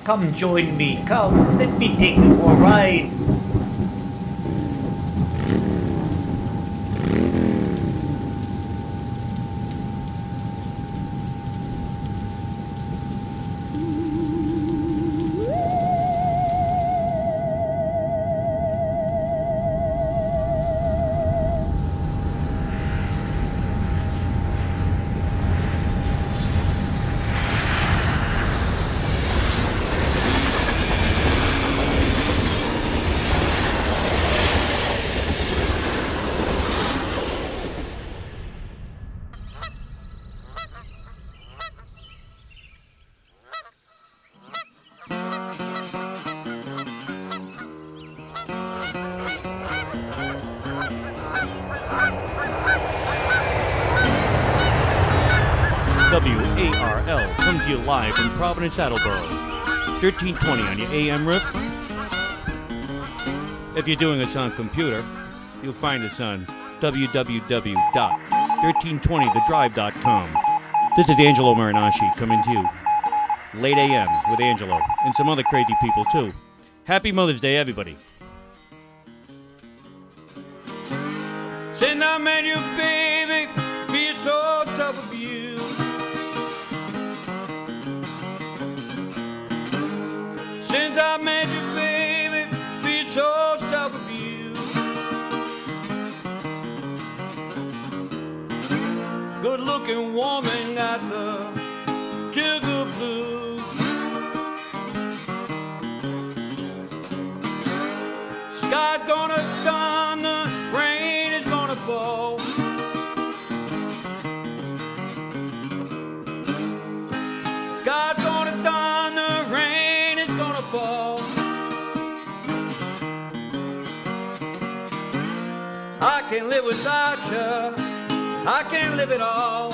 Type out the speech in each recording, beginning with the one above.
Come join me, come, let me take you for a ride. WARL comes to you live from Providence, Attleboro. 1320 on your AM riff. If you're doing us on computer, you'll find us on www.1320thedrive.com. This is Angelo Marinosci coming to you late AM with Angelo and some other crazy people too. Happy Mother's Day, everybody. Since I met you, baby, feel so tough of you. Since I met you, baby, feel so tough of you. Good-looking woman got the sugar blues. Sky's gonna thunder, rain is gonna fall. Sky's gonna thunder, rain is gonna fall. I can't live without you, I can't live at all.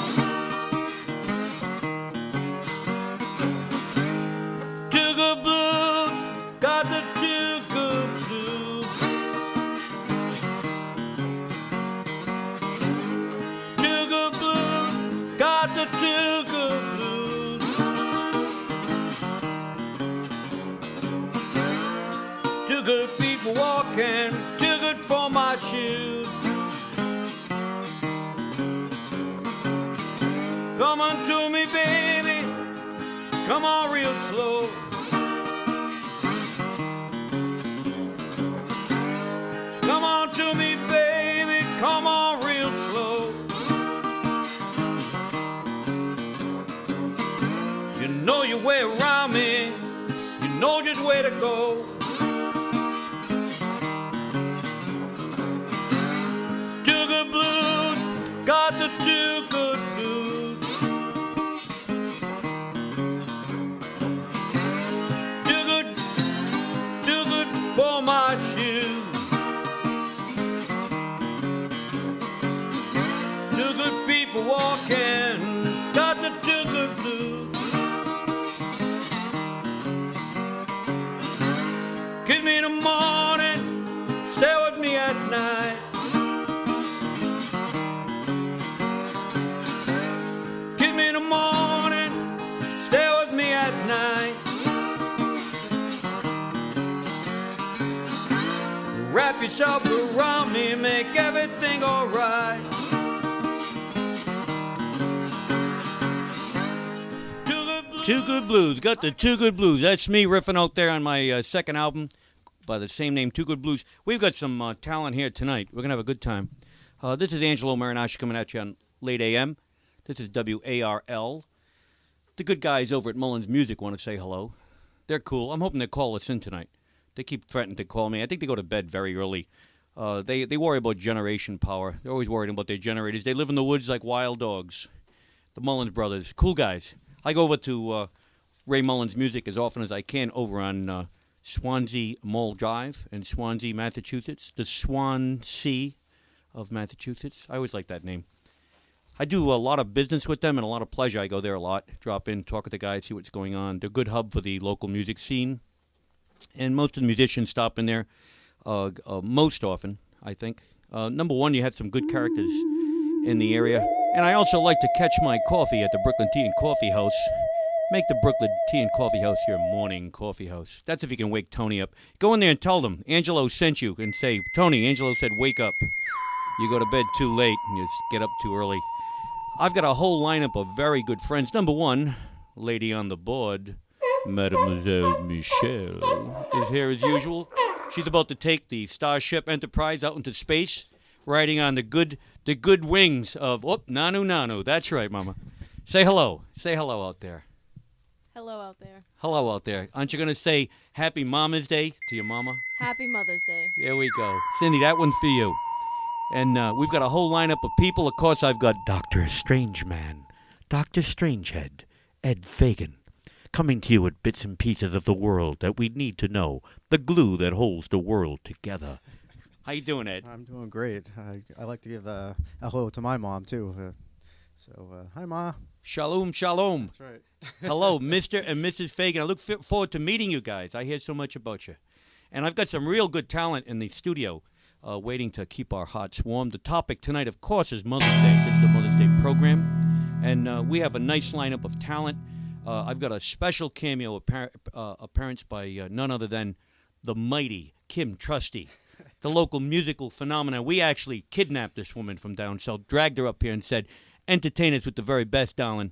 Sugar blues, got the sugar blues. Sugar blues, got the sugar blues. Too good people walking, too good for my shoes. Come on to me, baby, come on real slow. Come on to me, baby, come on real slow. You know your way around me, you know just where to go. Sugar blues, got the sugar blues. Too good for my shoes. Too good people walking, got the sugar blues. Kiss me in the morning, stay with me at night. Kiss me in the morning, stay with me at night. Wrap yourself around me, make everything alright. Too Good Blues, got the Too Good Blues. That's me riffing out there on my second album by the same name, Too Good Blues. We've got some talent here tonight. We're going to have a good time. This is Angelo Marinosci coming at you on late AM. This is WARL. The good guys over at Mullins Music want to say hello. They're cool. I'm hoping they call us in tonight. They keep threatening to call me. I think they go to bed very early. They worry about generation power. They're always worried about their generators. They live in the woods like wild dogs. The Mullins brothers. Cool guys. I go over to Ray Mullins Music as often as I can over on Swansea Mall Drive in Swansea, Massachusetts. The Swansea of Massachusetts. I always like that name. I do a lot of business with them and a lot of pleasure. I go there a lot, drop in, talk with the guys, see what's going on. They're a good hub for the local music scene. And most of the musicians stop in there most often, I think. Number one, you have some good characters in the area. And I also like to catch my coffee at the Brooklyn Tea and Coffee House Make the Brooklyn Tea and Coffee House your morning coffee house. That's if you can wake Tony up. Go in there and tell them Angelo sent you and say, Tony, Angelo said wake up. You go to bed too late and you get up too early. I've got a whole lineup of very good friends. Number one, lady on the board, Mademoiselle Michelle, is here as usual. She's about to take the Starship Enterprise out into space, riding on the good wings of, Nanu Nanu. That's right, Mama. Say hello. Say hello out there. Hello out there. Hello out there. Aren't you going to say Happy Mama's Day to your mama? Happy Mother's Day. Here we go. Cindy, that one's for you. And we've got a whole lineup of people. Of course, I've got Dr. Strangeman, Dr. Strangehead, Ed Fagan, coming to you with bits and pieces of the world that we need to know, the glue that holds the world together. How you doing, Ed? I'm doing great. I like to give a hello to my mom, too. Hi, Ma. Shalom, shalom. That's right. Hello, Mr. and Mrs. Fagan. I look forward to meeting you guys. I hear so much about you. And I've got some real good talent in the studio waiting to keep our hearts warm. The topic tonight, of course, is Mother's Day. This is the Mother's Day program. And we have a nice lineup of talent. I've got a special cameo appearance by none other than the mighty Kim Trusty, the local musical phenomenon. We actually kidnapped this woman from down south, dragged her up here and said, entertain us with the very best, darling.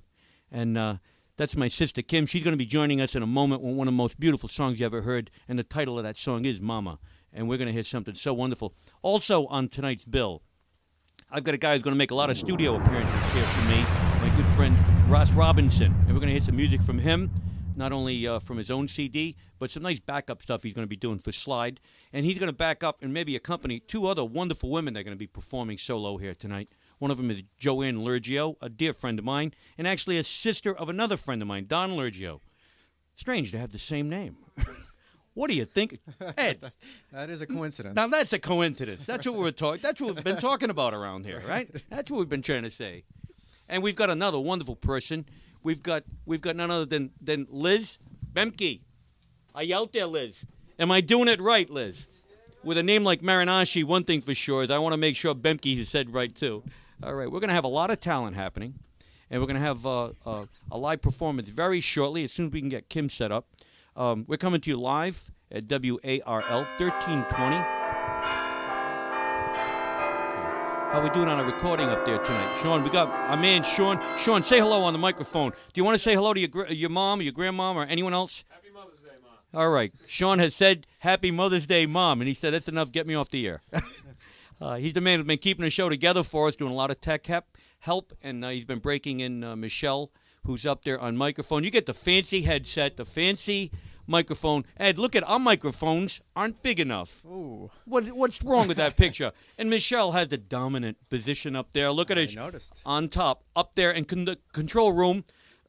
And that's my sister, Kim. She's going to be joining us in a moment with one of the most beautiful songs you ever heard, and the title of that song is Mama. And we're going to hear something so wonderful. Also on tonight's bill, I've got a guy who's going to make a lot of studio appearances here for me, my good friend Ross Robinson. And we're going to hear some music from him, not only from his own CD, but some nice backup stuff he's going to be doing for Slide. And he's going to back up and maybe accompany two other wonderful women that are going to be performing solo here tonight. One of them is Joanne Lergio, a dear friend of mine, and actually a sister of another friend of mine, Don Lergio. Strange to have the same name. What do you think, Ed? That is a coincidence. Now that's a coincidence. That's what we're talking. That's what we've been talking about around here, right? That's what we've been trying to say. And we've got another wonderful person. We've got none other than Liz Bemke. Are you out there, Liz? Am I doing it right, Liz? With a name like Marinoski, one thing for sure is I want to make sure Bemke is said right too. All right, we're going to have a lot of talent happening, and we're going to have a live performance very shortly as soon as we can get Kim set up. We're coming to you live at WARL 1320. How we doing on a recording up there tonight? Sean, we got our man Sean. Sean, say hello on the microphone. Do you want to say hello to your mom, or your grandmom, or anyone else? Happy Mother's Day, Mom. All right. Sean has said, Happy Mother's Day, Mom, and he said, that's enough, get me off the air. He's the man who's been keeping the show together for us, doing a lot of tech help, and he's been breaking in Michelle, who's up there on microphone. You get the fancy headset, the fancy microphone. Ed, look at our microphones aren't big enough. Ooh. What's wrong with that picture? And Michelle has the dominant position up there. Look at it on top, up there in the control room.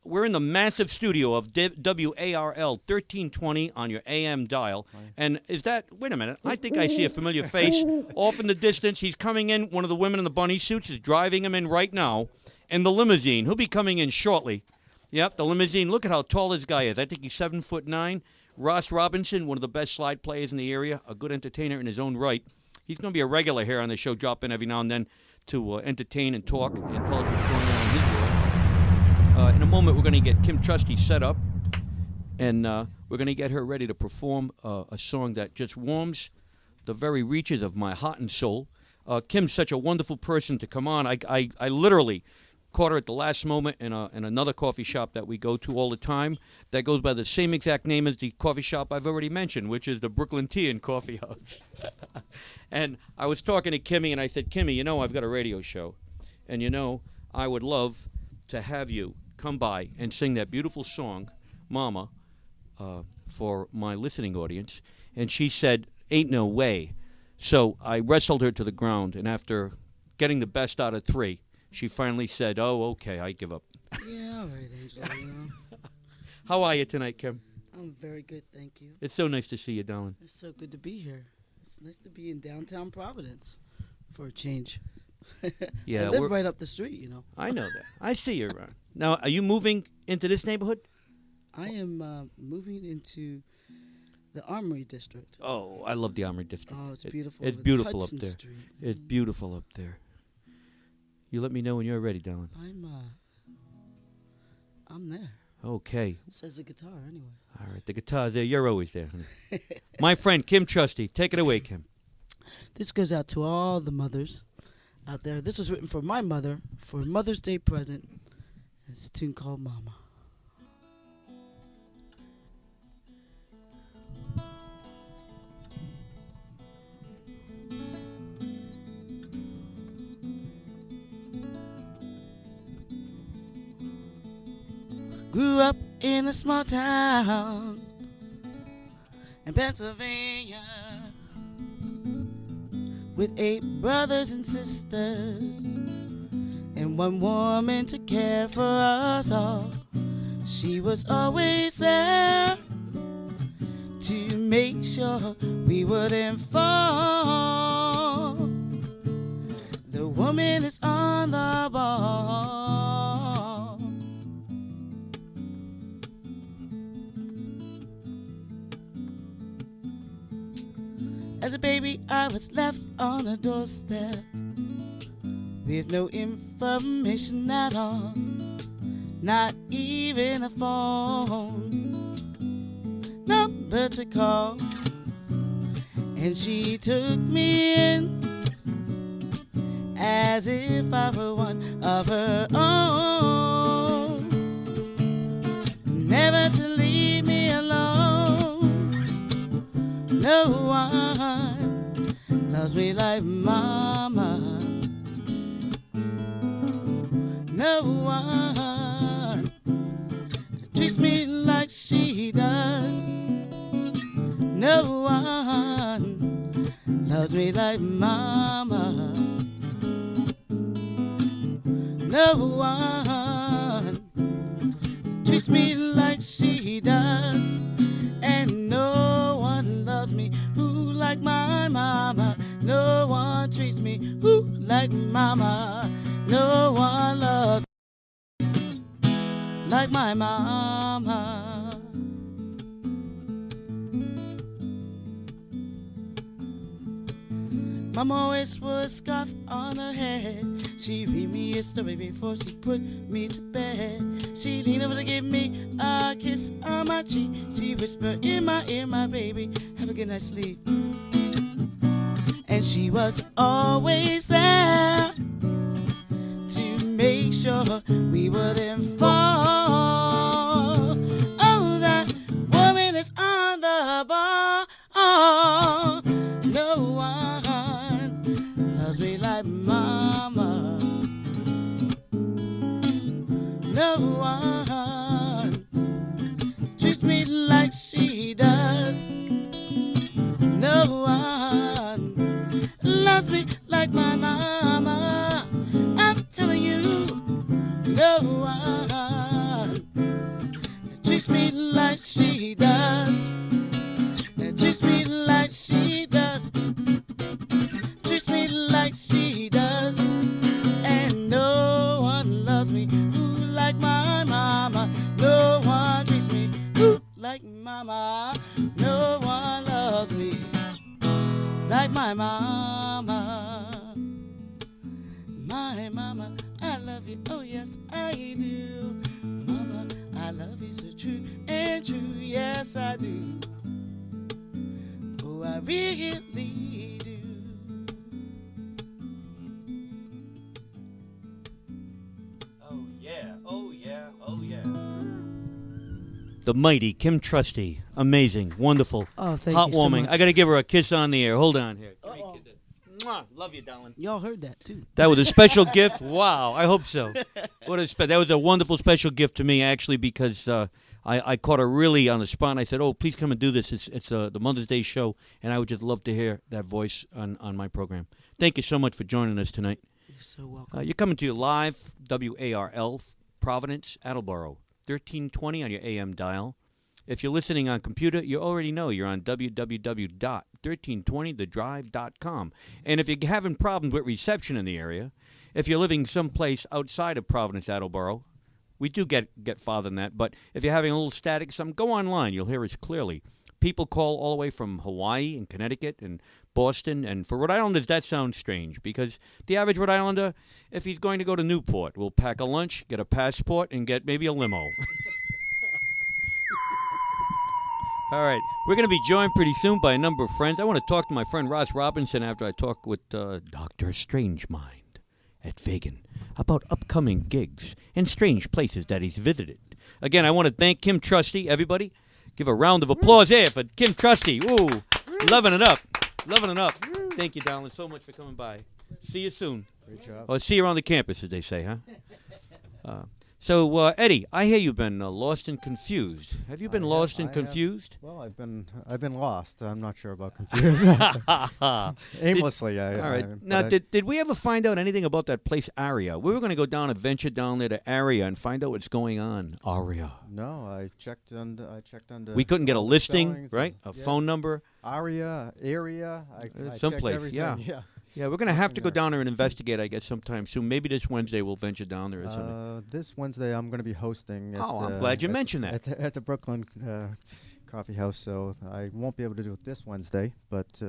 We're in the massive studio of WARL 1320 on your AM dial. Right. And is that, wait a minute, I think I see a familiar face off in the distance. He's coming in. One of the women in the bunny suits is driving him in right now. And the limousine, he'll be coming in shortly. Yep, the limousine. Look at how tall this guy is. I think he's 7'9". Ross Robinson, one of the best slide players in the area, a good entertainer in his own right. He's going to be a regular here on the show, drop in every now and then to entertain and talk and tell us what's going on in his world. In a moment, we're going to get Kim Trusty set up, and we're going to get her ready to perform a song that just warms the very reaches of my heart and soul. Kim's such a wonderful person to come on. I literally caught her at the last moment in another coffee shop that we go to all the time that goes by the same exact name as the coffee shop I've already mentioned, which is the Brooklyn Tea and Coffee House. And I was talking to Kimmy, and I said, Kimmy, I've got a radio show, and I would love to have you come by and sing that beautiful song, Mama, for my listening audience. And she said, ain't no way. So I wrestled her to the ground, and after getting the best out of 3, she finally said, oh, okay, I give up. Yeah, all right, Angelo. How are you tonight, Kim? I'm very good, thank you. It's so nice to see you, darling. It's so good to be here. It's nice to be in downtown Providence for a change. Yeah, I live right up the street, I know that. I see you around. Now, are you moving into this neighborhood? I am moving into the Armory District. Oh, I love the Armory District. Oh, it's beautiful. It's beautiful up Hudson there. Street. It's beautiful up there. You let me know when you're ready, darling. I'm there. Okay. It says the guitar anyway. All right. The guitar there. You're always there. Honey. My friend Kim Trusty. Take it away, Kim. This goes out to all the mothers out there. This was written for my mother for Mother's Day present. It's a tune called Mama. Grew up in a small town in Pennsylvania with 8 brothers and sisters and one woman to care for us all. She was always there to make sure we wouldn't fall. The woman is on the ball. As a baby, I was left on a doorstep with no information at all, not even a phone number to call. And she took me in as if I were one of her own, never to leave me alone. No one loves me like Mama. No one treats me like she does. No one loves me like Mama. No one treats me like she does. And no one loves me ooh like my mama. No one treats me ooh like Mama. No one loves like my mama. Mama always wore a scarf on her head. She read me a story before she put me to bed. She leaned over to give me a kiss on my cheek. She whispered in my ear, my baby, have a good night's sleep. And she was always there to make sure we wouldn't fall. Oh, that woman is on the ball. Oh, no one loves me like Mama. No one treats me like she does. No one loves me like my mama. I'm telling you, no one treats me like she does. Treats me like she does. Treats me like she does. And no one loves me ooh like my mama. No one treats me ooh like Mama. No one loves me like my mama. My mama, I love you, oh yes I do. Mama, I love you so true and true, yes I do. Oh, I really do. Oh, yeah. Oh, yeah. Oh, yeah. The mighty Kim Trusty. Amazing. Wonderful. Oh, thank you so Heartwarming. much. I got to give her a kiss on the air. Hold on here. Give me a kiss. Mwah. Love you, darling. Y'all heard that too. That was a special gift. Wow. I hope so. That was a wonderful special gift to me, actually, because I caught her really on the spot. And I said, oh, please come and do this. It's the Mother's Day show, and I would just love to hear that voice on my program. Thank you so much for joining us tonight. You're so welcome. You're coming to you live, WARL, Providence, Attleboro, 1320 on your AM dial. If you're listening on computer, you already know you're on www.1320thedrive.com. And if you're having problems with reception in the area, if you're living someplace outside of Providence, Attleboro, we do get farther than that, but if you're having a little static, go online. You'll hear us clearly. People call all the way from Hawaii and Connecticut and Boston, and for Rhode Islanders, that sounds strange, because the average Rhode Islander, if he's going to go to Newport, will pack a lunch, get a passport, and get maybe a limo. All right. We're going to be joined pretty soon by a number of friends. I want to talk to my friend Ross Robinson after I talk with Dr. Strangemind at FAGAN about upcoming gigs and strange places that he's visited. Again, I want to thank Kim Trusty, everybody. Give a round of applause here for Kim Trusty. Ooh, loving it up. Loving it up. Thank you, darling, so much for coming by. See you soon. Great job. Or see you on the campus, as they say, huh? So, Eddie, I hear you've been lost and confused. Have you been lost and confused? Well, I've been lost. I'm not sure about confused. Aimlessly, All right. Now, did we ever find out anything about that place, Aria? We were going to go down and venture down there to Aria and find out what's going on. Aria. No, I checked on. We couldn't get a listing, spellings right? and- A yeah. phone number. Area. I Someplace, checked everything. yeah. Yeah, we're going to have to go down there and investigate, I guess, sometime soon. Maybe this Wednesday we'll venture down there or something. This Wednesday I'm going to be hosting. I'm glad you mentioned that. At the Brooklyn Coffee House, so I won't be able to do it this Wednesday, but.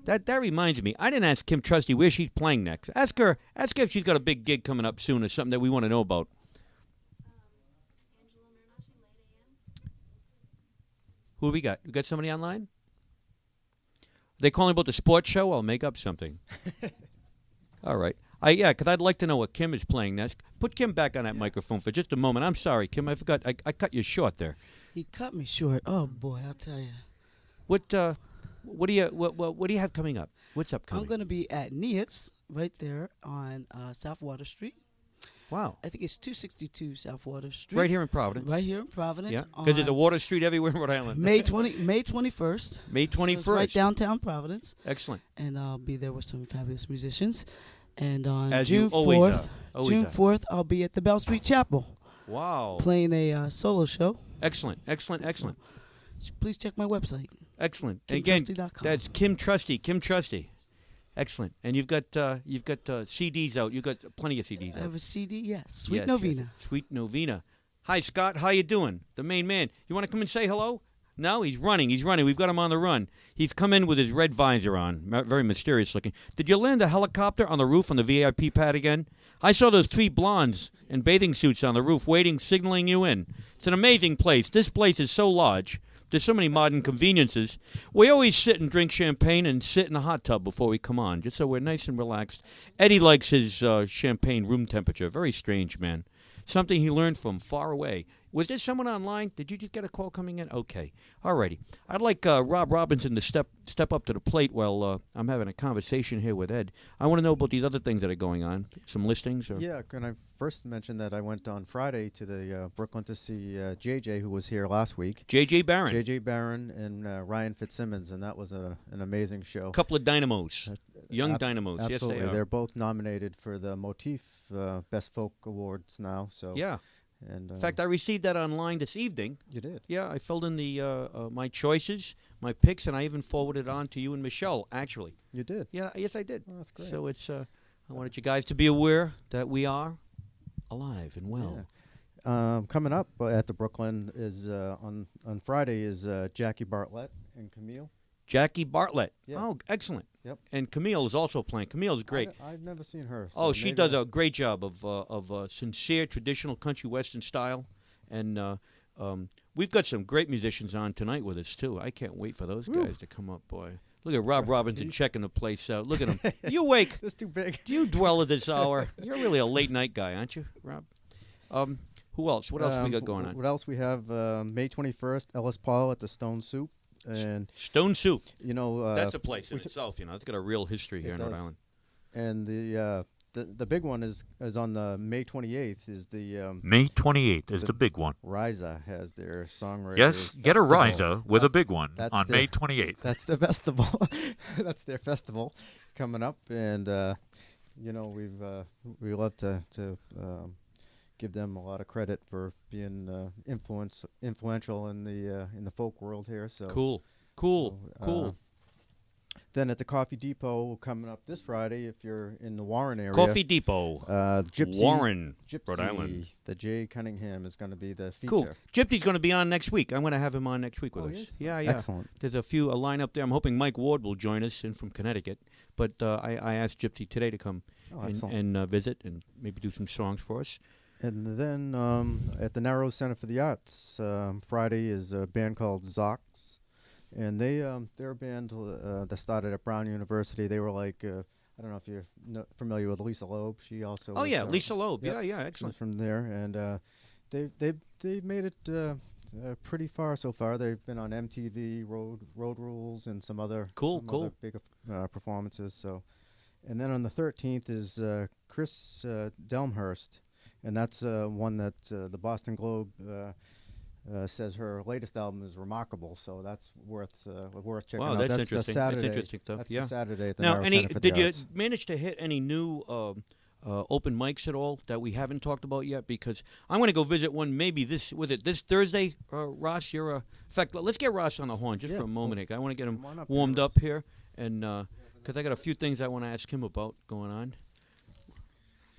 That reminds me. I didn't ask Kim Trusty where she's playing next. Ask her if she's got a big gig coming up soon or something that we want to know about. Who we got? We got somebody online? They calling about the sports show? I'll make up something. All right. Because I'd like to know what Kim is playing next. Put Kim back on that microphone for just a moment. I'm sorry, Kim. I forgot. I cut you short there. He cut me short. Oh boy, I'll tell you. What do you have coming up? What's upcoming? I'm going to be at Neat's right there on South Water Street. Wow. I think it's 262 South Water Street. Right here in Providence. Right here in Providence. Yeah. Because there's a Water Street everywhere in Rhode Island. May 21st. May 21st. So it's right downtown Providence. Excellent. And I'll be there with some fabulous musicians. And on As June you always 4th, are. Always June are. 4th, I'll be at the Bell Street Chapel Wow. playing a solo show. Excellent. Excellent. Please check my website. Excellent. Again, KimTrusty.com. that's Kim Trusty. Excellent. And you've got CDs out. You've got plenty of CDs I out. have a CD, yes. Sweet Yes, Novena. yes. Sweet Novena. Hi, Scott. How you doing? The main man. You want to come and say hello? No, he's running. We've got him on the run. He's come in with his red visor on. Very mysterious looking. Did you land a helicopter on the roof on the VIP pad again? I saw those three blondes in bathing suits on the roof waiting, signaling you in. It's an amazing place. This place is so large. There's so many modern conveniences. We always sit and drink champagne and sit in the hot tub before we come on, just so we're nice and relaxed. Eddie likes his champagne room temperature. Very strange, man. Something he learned from far away. Was there someone online? Did you just get a call coming in? Okay. All righty. I'd like Rob Robinson to step up to the plate while I'm having a conversation here with Ed. I want to know about these other things that are going on. Some listings? Or? Yeah, can I first mention that I went on Friday to the Brooklyn to see JJ, who was here last week. J.J. Barron. JJ Barron and Ryan Fitzsimmons, and that was an amazing show. Couple of dynamos. Young dynamos. Absolutely. Yes, they are. They're both nominated for the Motif Best Folk Awards now. So Yeah. And In fact, I received that online this evening. you did. Yeah, I filled in the my choices, my picks, and I even forwarded it on to you and Michelle, actually. You did. Yeah, yes, I did. Oh, that's great. So it's I wanted you guys to be aware that we are alive and well. Yeah. Coming up at the Brooklyn is on Friday is Jackie Bartlett and Camille. Jackie Bartlett. Yeah. Oh, excellent. Yep. And Camille is also playing. Camille's great. I've never seen her. Oh, so she maybe does a great job of sincere traditional country western style, and we've got some great musicians on tonight with us too. I can't wait for those guys to come up, boy. Look at Rob Robinson checking the place out. Look at him. You awake? It's too big. Do you dwell at this hour? You're really a late night guy, aren't you, Rob? Who else? What else we got going on? What else we have? May 21st, Ellis Paul at the Stone Soup, and Stone Soup. you know That's a place in itself. It's got a real history here in Rhode does. Island. and the big one is on the May 28th is the May 28th is the- the big one. Riza has their songwriters. Yes, get a festival. Riza with a big one That's on the- May 28th. That's the festival. That's their festival coming up, and you know we love to give them a lot of credit for being influential in the folk world here. So Cool. Then at the Coffee Depot coming up this Friday, if you're in the Warren area, Coffee Depot. Gypsy, Warren, Gypsy, Rhode Island. the Jay Cunningham is going to be the feature. Cool. Gypsy's going to be on next week. I'm going to have him on next week with Oh, us. he is? Yeah. Excellent. There's a lineup there. I'm hoping Mike Ward will join us in from Connecticut. But I asked Gypsy today to come Oh, excellent. and visit and maybe do some songs for us. And then at the Narrows Center for the Arts, Friday is a band called Zox, and they're a band that started at Brown University. They were like I don't know if you're familiar with Lisa Loeb. She also Oh was, yeah, Lisa Loeb. yep, Yeah, she was excellent. from there, and they made it pretty far so far. They've been on MTV, Road Rules, and some other Cool. big performances. So, and then on the 13th is Chris Delmhurst, and that's one that the Boston Globe says her latest album is remarkable. So that's worth checking Wow, out. that's the interesting. Saturday. That's interesting stuff. That's Yeah. the Saturday at the Now, Narrows Center for the did you Arts. manage to hit any new open mics at all that we haven't talked about yet? Because I'm going to go visit one maybe this Thursday. Ross, in fact, let's get Ross on the horn just Yeah, for a moment. I want to get him come on up warmed here, up here, and because I got a few things I want to ask him about going on.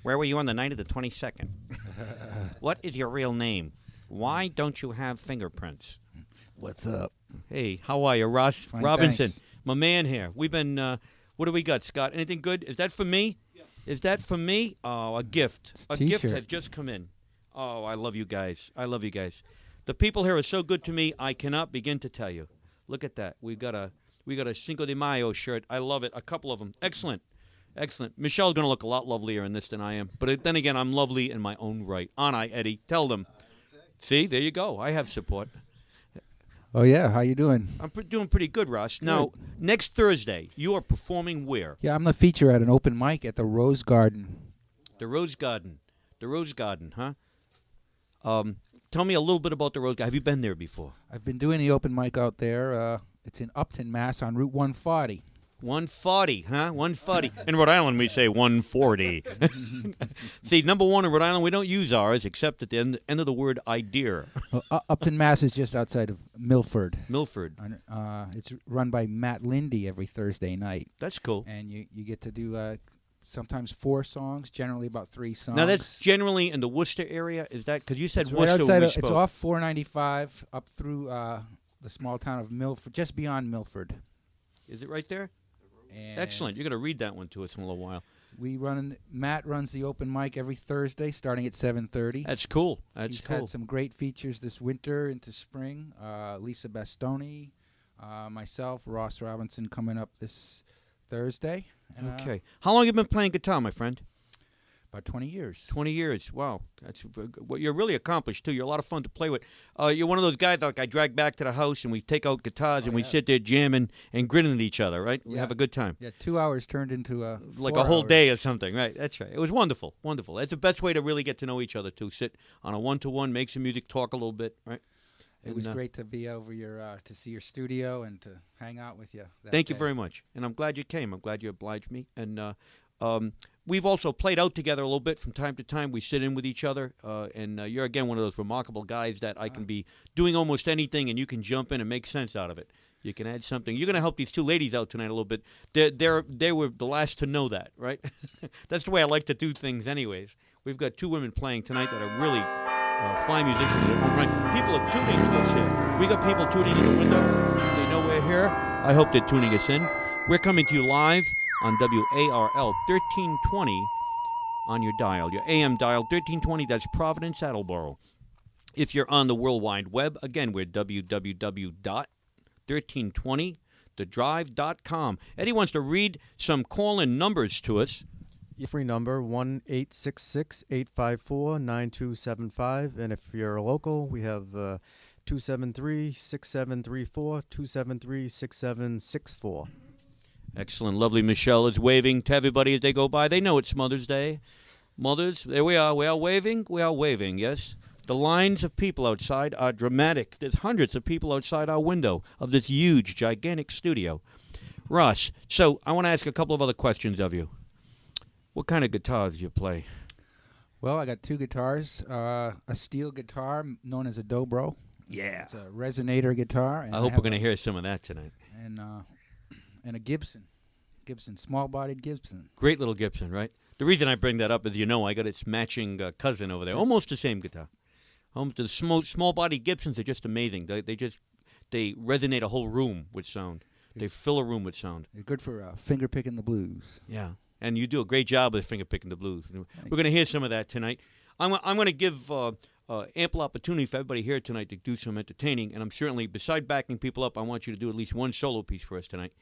Where were you on the night of the 22nd? What is your real name? Why don't you have fingerprints? What's up? Hey, how are you, Ross Fine, Robinson? thanks. My man here. We've been, what do we got, Scott? Anything good? Is that for me? Yeah. Is that for me? Oh, a gift. It's A gift T-shirt. has just come in. Oh, I love you guys. I love you guys. The people here are so good to me, I cannot begin to tell you. Look at that. We got a Cinco de Mayo shirt. I love it. A couple of them. Excellent. Excellent. Michelle's going to look a lot lovelier in this than I am. But then again, I'm lovely in my own right. Aren't I, Eddie? Tell them. See, there you go. I have support. Oh yeah, how you doing? I'm doing pretty good, Ross. Now, next Thursday, you are performing where? Yeah, I'm the feature at an open mic at the Rose Garden. The Rose Garden. The Rose Garden, huh? Tell me a little bit about the Rose Garden. Have you been there before? I've been doing the open mic out there. It's in Upton, Mass, on Route 140. 140, huh? 140. In Rhode Island, we say 140. See, number one in Rhode Island, we don't use ours except at the end of the word idea. Upton, Mass is just outside of Milford. Milford. It's run by Matt Lindy every Thursday night. That's cool. And you get to do sometimes 4 songs, generally about 3 songs. Now, that's generally in the Worcester area? Is that, because you said it's Worcester right outside when we It's spoke. off 495 up through the small town of Milford, just beyond Milford. Is it right there? And Excellent. You're going to read that one to us in a little while. Matt runs the open mic every Thursday, starting at 7:30. That's cool. He's had some great features this winter into spring. Lisa Bastoni, myself, Ross Robinson coming up this Thursday. And, Okay. How long have you been playing guitar, my friend? About 20 years. 20 years. Wow. That's well, you're really accomplished, too. You're a lot of fun to play with. You're one of those guys like I drag back to the house and we take out guitars and we sit there jamming and grinning at each other, right? We Yeah. have a good time. Yeah, 2 hours turned into Like 4 a whole hours. day or something, right? That's right. It was wonderful. Wonderful. That's the best way to really get to know each other, too. Sit on a one-to-one, make some music, talk a little bit, right? It was great to be over to see your studio and to hang out with you. Thank you very much. And I'm glad you came. I'm glad you obliged me. And we've also played out together a little bit from time to time. We sit in with each other. And you're, again, one of those remarkable guys that I can be doing almost anything, and you can jump in and make sense out of it. You can add something. You're going to help these 2 ladies out tonight a little bit. They were the last to know that, right? That's the way I like to do things anyways. We've got 2 women playing tonight that are really fine musicians. People are tuning to us here. We got people tuning in the window. They know we're here. I hope they're tuning us in. We're coming to you live on WARL 1320 on your dial, your AM dial 1320. That's Providence, Attleboro. If you're on the World Wide Web, again, we're www.1320thedrive.com. Eddie wants to read some call-in numbers to us. Free number 1-866-854-9275, and if you're local, we have 273-6734, 273-6764. Excellent. Lovely Michelle is waving to everybody as they go by. They know it's Mother's Day. Mothers, there we are. We are waving. We are waving, yes. The lines of people outside are dramatic. There's hundreds of people outside our window of this huge, gigantic studio. Ross, so I want to ask a couple of other questions of you. What kind of guitars do you play? Well, I got 2 guitars. A steel guitar known as a dobro. Yeah. It's a resonator guitar. And I hope we're going to hear some of that tonight. And a Gibson, small-bodied Gibson. Great little Gibson, right? The reason I bring that up is, I got its matching cousin over there. Almost the same guitar. The small-bodied Gibsons are just amazing. They resonate a whole room with sound. They fill a room with sound. They're good for finger-picking the blues. Yeah. And you do a great job with finger picking the blues. We're going to hear some of that tonight. I'm going to give ample opportunity for everybody here tonight to do some entertaining, and I'm certainly, beside backing people up, I want you to do at least one solo piece for us tonight.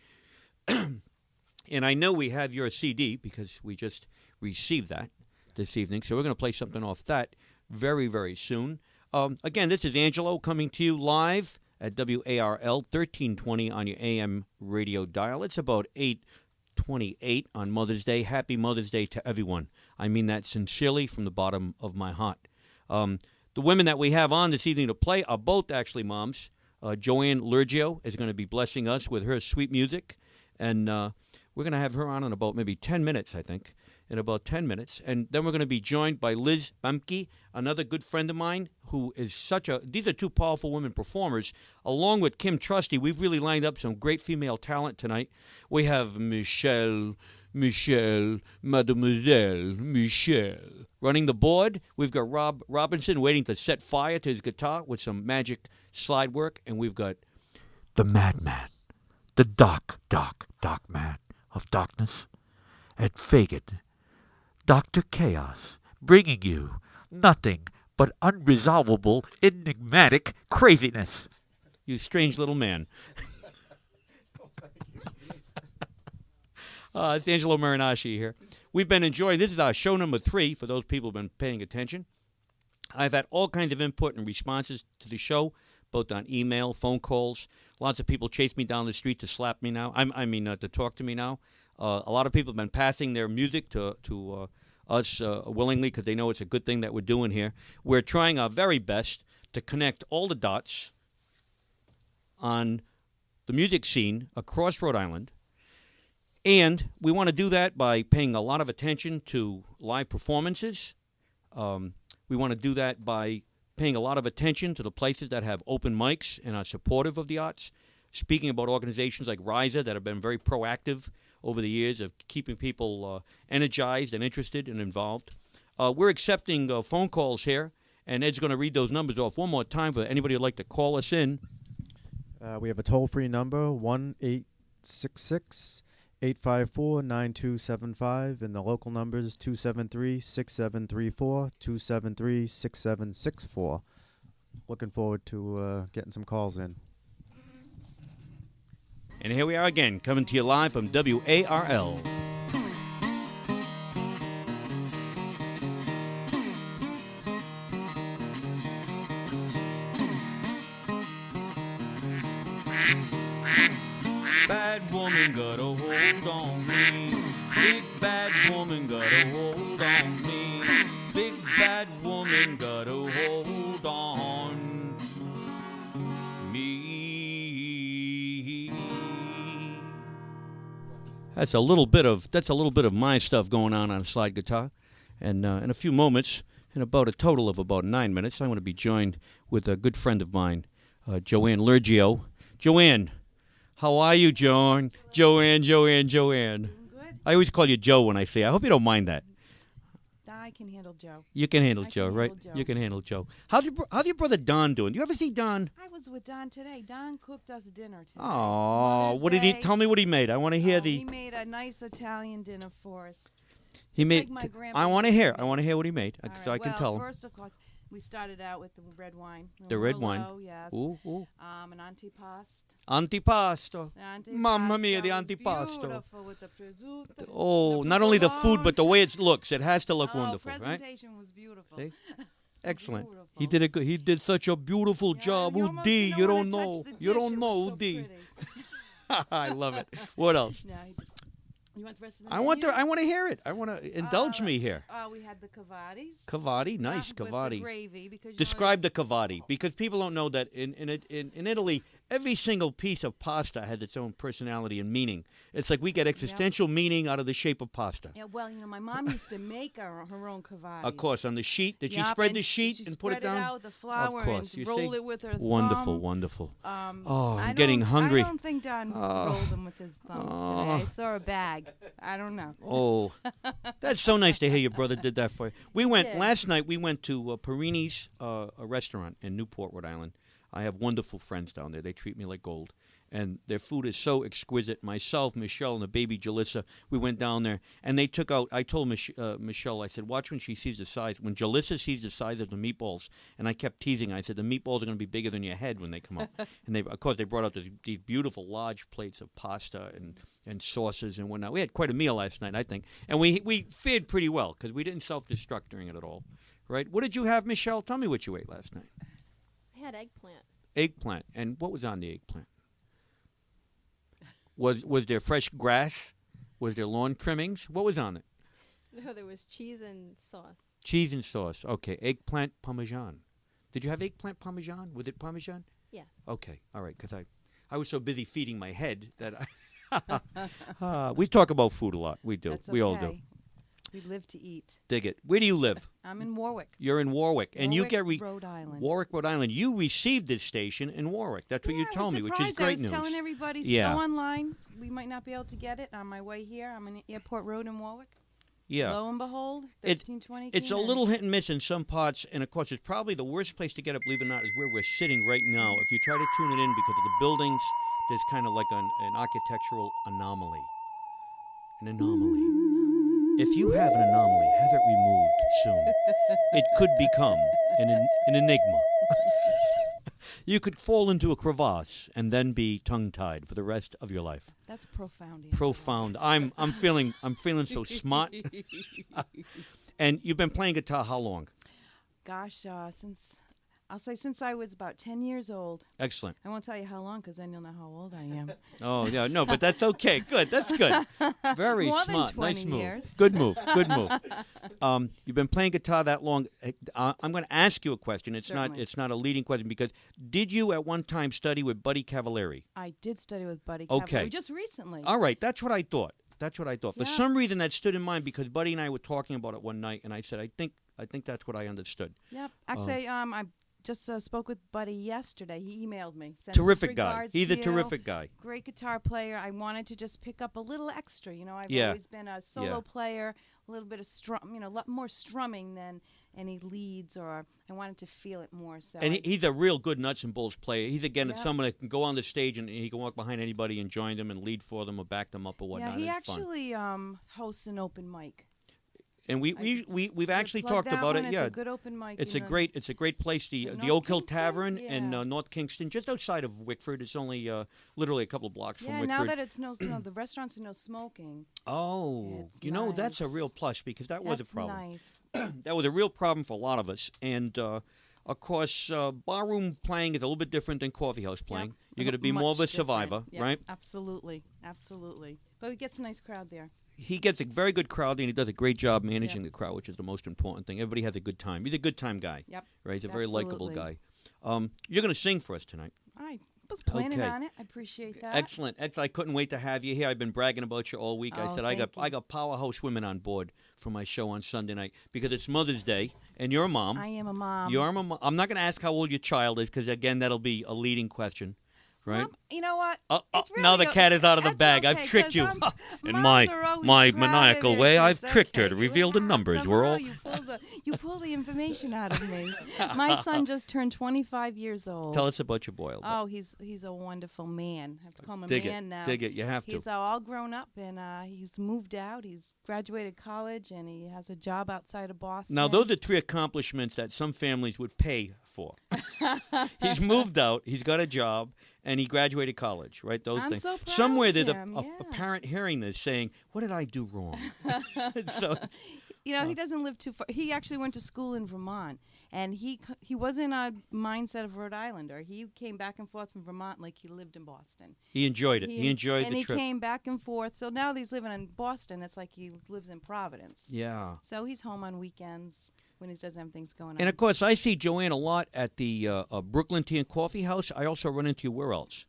And I know we have your CD because we just received that this evening, so we're going to play something off that very, very soon. Again, this is Angelo coming to you live at WARL 1320 on your AM radio dial. It's about 8:28 on Mother's Day. Happy Mother's Day to everyone. I mean that sincerely from the bottom of my heart. The women that we have on this evening to play are both actually moms. Joanne Lergio is going to be blessing us with her sweet music, and we're going to have her on in about maybe 10 minutes, I think, in about 10 minutes. And then we're going to be joined by Liz Bamke, another good friend of mine who is these are two powerful women performers. Along with Kim Trusty, we've really lined up some great female talent tonight. We have Michelle, Mademoiselle, Michelle. Running the board, we've got Rob Robinson waiting to set fire to his guitar with some magic slide work. And we've got The madman. The dark man of darkness. At FAGAN. Dr. Chaos. Bringing you nothing but unresolvable, enigmatic craziness. you strange little man. It's Angelo Marinosci here. We've been enjoying, this is our show number 3, for those people who've been paying attention. I've had all kinds of input and responses to the show, both on email, phone calls. Lots of people chase me down the street to slap me now. To talk to me now. A lot of people have been passing their music to us willingly because they know it's a good thing that we're doing here. We're trying our very best to connect all the dots on the music scene across Rhode Island. And we want to do that by paying a lot of attention to live performances. We want to do that by paying a lot of attention to the places that have open mics and are supportive of the arts. Speaking about organizations like RISA that have been very proactive over the years of keeping people energized and interested and involved. We're accepting phone calls here, and Ed's going to read those numbers off one more time for anybody who'd like to call us in. We have a toll-free number, 1-866-854-9275, and the local numbers 273-6734, 273-6764. Looking forward to getting some calls in. And here we are again, coming to you live from WARL. Bad woman got a hold on me. Big bad woman got a hold on me. Big bad woman got a hold on me. That's a little bit of my stuff going on a slide guitar. And in a few moments, in about a total of about 9 minutes, I'm going to be joined with a good friend of mine, Joanne Lergio. Joanne. How are you, Joanne? Joanne. Doing good. I always call you Joe when I say. I hope you don't mind that. I can handle Joe. You can handle I Joe, can right? handle Joe. You can handle Joe. How's your brother Don doing? Do you ever see Don? I was with Don today. Don cooked us dinner today. Oh, Mother's what did he? Day. Tell me what he made. I want to hear He made a nice Italian dinner for us. He Just made. like my grandpa I want to used hear. to I want to make. hear what he made, All so right, I can tell him. First, of course, we started out with the red wine. The red wine. Merlot, yes. Ooh, ooh. An antipasto. Antipasto. The Mamma mia, the antipasto is antipasto. Beautiful with the prosciutto. Oh, the not only the food, provolone. but the way it looks. It has to look wonderful, right? Presentation was beautiful. See? Excellent. Beautiful. He did a good. He did such a beautiful Yeah, job. you Udi, almost you wanna don't touch know. the You dish. don't It know, was so Udi. pretty. I love it. What else? Yeah, you want the rest of the I want to. menu? I want to hear it. I want to indulge me here. We had the cavadis. Cavati, nice With the cavati. gravy because you Describe the cavati, because people don't know that in Italy, every single piece of pasta has its own personality and meaning. It's like we get existential meaning out of the shape of pasta. Yeah, well, my mom used to make her own cavadis. Of course, on the sheet. Did she Yup, spread and the sheet she and put it spread down? out with the flour Of course, and you roll see? it with her Wonderful, thumb. wonderful. Oh, I I'm getting don't- hungry. I don't think Don rolled them with his thumb today. I saw a bag. I don't know. Oh, that's so nice to hear your brother did that for you. did. Last night we went to Perini's, a restaurant in Newport, Rhode Island. I have wonderful friends down there. They treat me like gold. and their food is so exquisite. Myself, Michelle, and the baby Jalissa, we went down there, and they took out. I told Michelle, I said, watch when she sees the size. When Jalissa sees the size of the meatballs, and I kept teasing. I said, the meatballs are going to be bigger than your head when they come out. And of course, they brought out these beautiful large plates of pasta and sauces and whatnot. We had quite a meal last night, I think, and we fared pretty well because we didn't self-destruct during it at all. Right? What did you have, Michelle? Tell me what you ate last night. I had eggplant. Eggplant. And what was on the eggplant? Was there fresh grass? Was there lawn trimmings? What was on it? No, there was cheese and sauce. Cheese and sauce. Okay. Eggplant parmesan. Did you have eggplant parmesan? Was it parmesan? Yes. Okay. All right. Because I was so busy feeding my head that we talk about food a lot. We do. That's We all okay. do. We live to eat. Dig it. Where do you live? I'm in Warwick. You're in Warwick. And you get Rhode Island. Warwick, Rhode Island. You received this station in Warwick. That's what you told me, which is great news. I was telling everybody, Yeah. go online. We might not be able to get it on my way here. I'm on Airport Road in Warwick. Yeah. Lo and behold, It- 1320. It's a little hit and miss in some parts, and of course, it's probably the worst place to get it, believe it or not, is where we're sitting right now. If you try to tune it in because of the buildings, there's kind of like an architectural anomaly. An anomaly. If you have an anomaly, have it removed soon. It could become an enigma. You could fall into a crevasse and then be tongue-tied for the rest of your life. That's profound. Angelo. Profound. I'm feeling so smart. And you've been playing guitar how long? Gosh, since I was about 10 years old. Excellent. I won't tell you how long, because then you'll know how old I am. Oh yeah, no, but that's okay. Good, that's good. Very More than smart. 20 Nice move. years. Good move. Good move. You've been playing guitar that long. I'm going to ask you a question. Certainly. It's not a leading question because did you at one time study with Buddy Cavalieri? I did study with Buddy Okay. Cavalieri just recently. All right, that's what I thought. For Yeah. some reason that stood in mind because Buddy and I were talking about it one night, and I said, I think that's what I understood. Yep. Actually, I just spoke with Buddy yesterday. He emailed me. Sent his Terrific guy. regards He's to a you. terrific guy. Great guitar player. I wanted to just pick up a little extra. You know, I've Yeah. always been a solo Yeah. player, a little bit of a lot more strumming than any leads, or I wanted to feel it more. So And he's a real good nuts and bolts player. He's Yep. someone that can go on the stage and he can walk behind anybody and join them and lead for them or back them up or whatnot. yeah, he It's fun. actually hosts an open mic. And we've actually Plug talked that about one. it. It's Yeah, a good open mic. it's you a know. great place. The North Oak Hill Kingston? Tavern in Yeah. North Kingston, just outside of Wickford. It's only literally a couple of blocks from Yeah, Wickford. now that it's the restaurants are no smoking. Oh, It's that's a nice. real plus because that was a That's problem. nice. That was a real problem for a lot of us. And of course, barroom playing is a little bit different than coffee house playing. Yep. You're going to be more of a Much survivor, different. Yep, right? Absolutely. But he gets a nice crowd there. He gets a very good crowd, and he does a great job managing the crowd, which is the most important thing. Everybody has a good time. He's a good time guy. Yep. Right? He's a very likable Absolutely. guy. You're going to sing for us tonight. I was planning Okay. on it. I appreciate that. Excellent. I couldn't wait to have you here. I've been bragging about you all week. I Oh, said I thank you. got powerhouse women on board for my show on Sunday night because it's Mother's Day, and you're a mom. I am a mom. You're a mom. I'm not going to ask how old your child is because, again, that'll be a leading question. Right? Mom, you know what? It's now really the cat is out of the that's bag. okay, I've tricked 'cause you. I'm- In moms are always my proud of maniacal their way, I've kids. tricked her Okay, to reveal the numbers. somehow We're all. You pull the information out of me. My son just turned 25 years old. Tell us about your boy. a little Oh, he's a wonderful man. I have to call him a Dig man it. now. Dig it. You have to. He's all grown up, and he's moved out. He's graduated college, and he has a job outside of Boston. Now, those are three accomplishments that some families would pay for. He's moved out, he's got a job, and he graduated college, right? Those I'm things. so proud Somewhere of there's him, a yeah. parent hearing this saying, what did I do wrong? So, You know, he doesn't live too far. He actually went to school in Vermont, and he was in a mindset of Rhode Islander. He came back and forth from Vermont like he lived in Boston. he enjoyed it. He enjoyed and the he trip. came back and forth. So now that he's living in Boston, it's like he lives in Providence. Yeah. So he's home on weekends when he doesn't have things going on. And, of course, I see Joanne a lot at the Brooklyn Tea and Coffee House. I also run into you where else?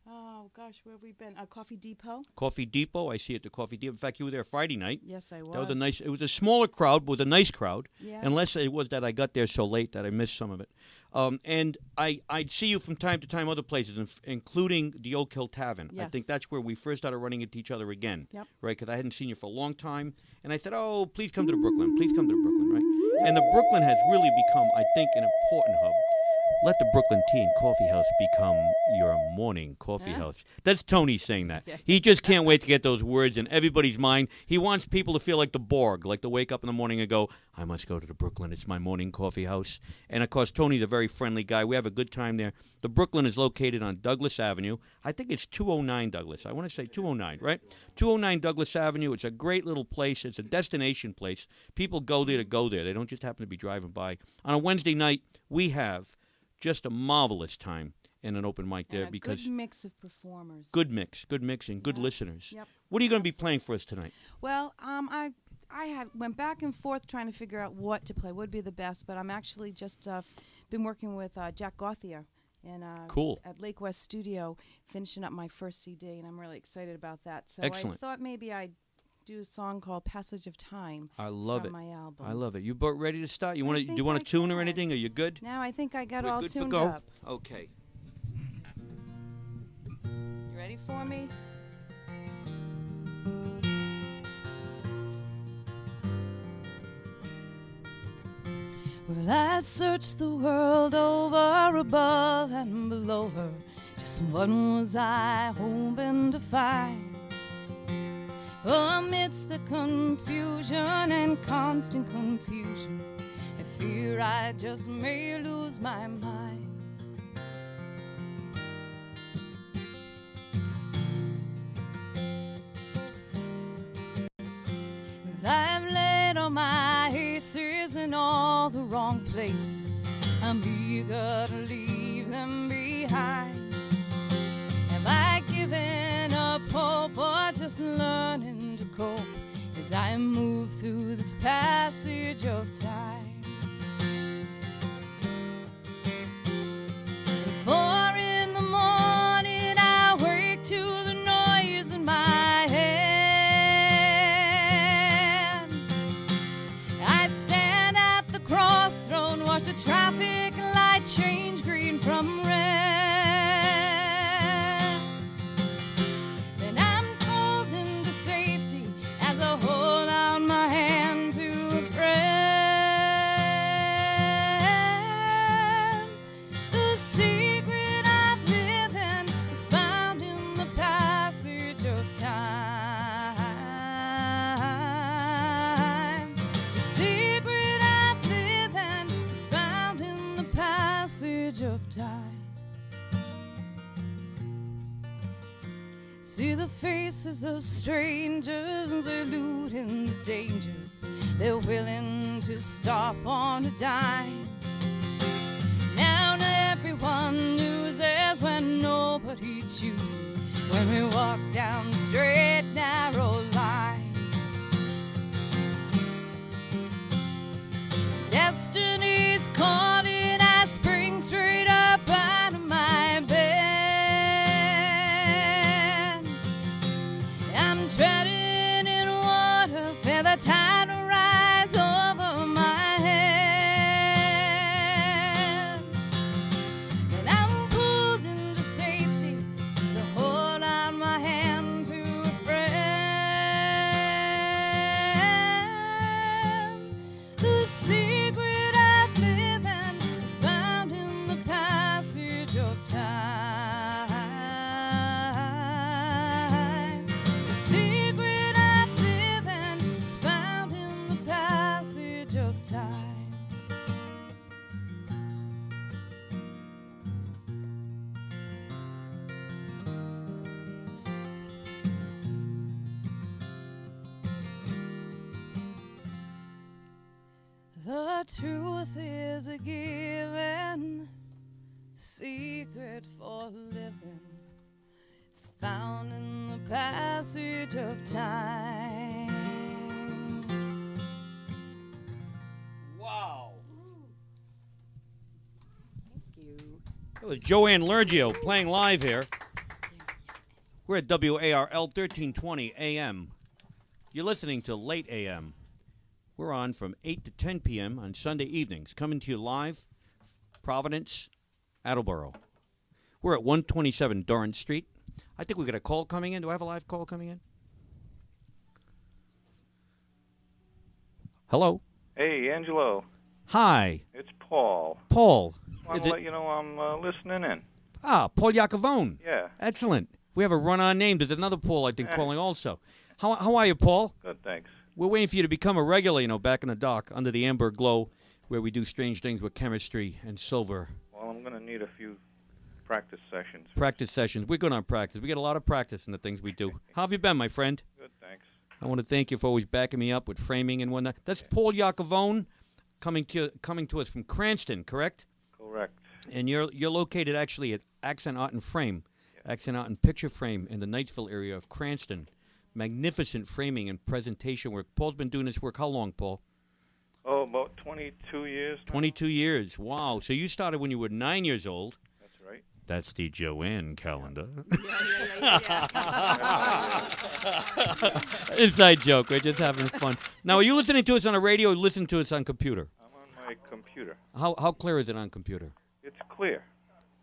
Oh, gosh, where have we been? Coffee Depot? Coffee Depot. I see you at the Coffee Depot. In fact, you were there Friday night. Yes, I was. That was a nice. It was a smaller crowd, but with a nice crowd. Yeah. Unless it was that I got there so late that I missed some of it. And I'd see you from time to time other places, including the Oak Hill Tavern. I think Yes. that's where we first started running into each other again. Yep. Right? Because I hadn't seen you for a long time, and I said, "Oh, please come to the Brooklyn. Please come to the Brooklyn." Right? And the Brooklyn has really become, I think, an important hub. Let the Brooklyn Tea and Coffee House become your morning coffee Huh? house. That's Tony saying that. Yeah. He just can't wait to get those words in everybody's mind. He wants people to feel like the Borg, like to wake up in the morning and go, I must go to the Brooklyn. It's my morning coffee house. And, of course, Tony's a very friendly guy. We have a good time there. The Brooklyn is located on Douglas Avenue. I think it's 209 Douglas. I want to say 209, right? 209 Douglas Avenue. It's a great little place. It's a destination place. People go there to go there. They don't just happen to be driving by. On a Wednesday night, we have just a marvelous time in an open mic there And a because good mix of performers. good mix, and good Yeah. listeners. Yep. What are you going to be playing for us tonight? Well, I had went back and forth trying to figure out what to play would be the best, but I'm actually just been working with Jack Gauthier and Cool. at Lake West Studio, finishing up my first CD, and I'm really excited about that. So Excellent. I thought maybe I'd do a song called "Passage of Time" I love from it. my album. I love it. You both ready to start? You I want to? Do think you want I a tune or can. anything? Are you good? Now I think I got We're all good for tuned go? up. Okay. You ready for me? Well, I searched the world over, above, and below her. Just what was I hoping to find? Amidst the confusion and constant confusion, I fear I just may lose my mind. Well, I've laid all my aces in all the wrong places. I'm eager to leave them behind. Have I given up hope or just learning to cope as I move through this passage of time? 4 in the morning, I wake to the noise in my head. I stand at the crossroad, watch the traffic light change green from red. Then I'm pulled into safety as I hold out my hand to a friend. The secret I've lived in is found in the passage of time. The secret I've lived in is found in the passage of time. See the faces of strangers eluding the dangers. They're willing to stop on a dime. Now everyone loses when nobody chooses. When we walk down the straight, narrow line. Destiny's calling, I spring straight up out of my bed. I'm treading in water, feel the tide rise over my head. And I'm pulled into safety, so hold out my hand to a friend. The secret I've lived in is found in the passage of time. The secret I've lived in is found in the passage of time. The truth is a given, the secret for living is found in the passage of time. Wow. Thank you. That was Joanne Lergio playing live here. We're at WARL 1320 AM. You're listening to Late AM. We're on from 8 to 10 p.m. on Sunday evenings, coming to you live, Providence, Attleboro. We're at 127 Dorrance Street. I think we got a call coming in. Do I have a live call coming in? Hello? Hey, Angelo. Hi. It's Paul. Paul. Want Is to it- let you know I'm listening in. Ah, Paul Iacovone. Yeah. Excellent. We have a run-on name. There's another Paul, I think, calling also. How are you, Paul? Good, thanks. We're waiting for you to become a regular, back in the dock under the amber glow where we do strange things with chemistry and silver. Well, I'm going to need a few practice sessions. Practice sessions. We're good on practice. We get a lot of practice in the things we do. How have you been, my friend? Good, thanks. I want to thank you for always backing me up with framing and whatnot. That's Paul Iacovone coming to us from Cranston, correct? Correct. And you're located actually at Accent Art and Frame, Accent Art and Picture Frame in the Knightsville area of Cranston. Magnificent framing and presentation work. Paul's been doing this work how long, Paul? Oh, about 22 years now. 22 years. Wow. So you started when you were 9 years old. That's right. That's the Joanne calendar. Inside joke. We're just having fun. Now, are you listening to us on the radio or listening to us on computer? I'm on my computer. How clear is it on computer? It's clear.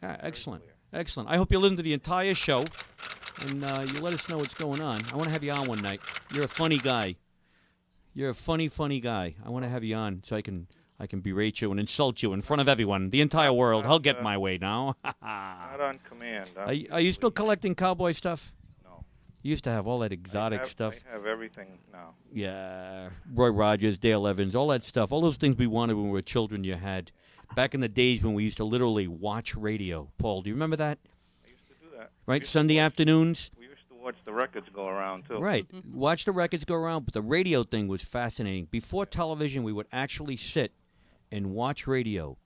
Ah, excellent. Excellent. I hope you listen to the entire show and you let us know what's going on. I want to have you on one night. You're a funny guy. You're a funny, funny guy. I want to have you on so I can berate you and insult you in front of everyone, the entire world. I'll get my way now. Not on command. Are you still collecting cowboy stuff? No. You used to have all that exotic stuff. I have everything now. Yeah, Roy Rogers, Dale Evans, all that stuff. All those things we wanted when we were children you had. Back in the days when we used to literally watch radio. Paul, do you remember that? I used to do that. Right, Sunday afternoons? We used to watch the records go around, too. Right. Watch the records go around, but the radio thing was fascinating. Before television, we would actually sit and watch radio.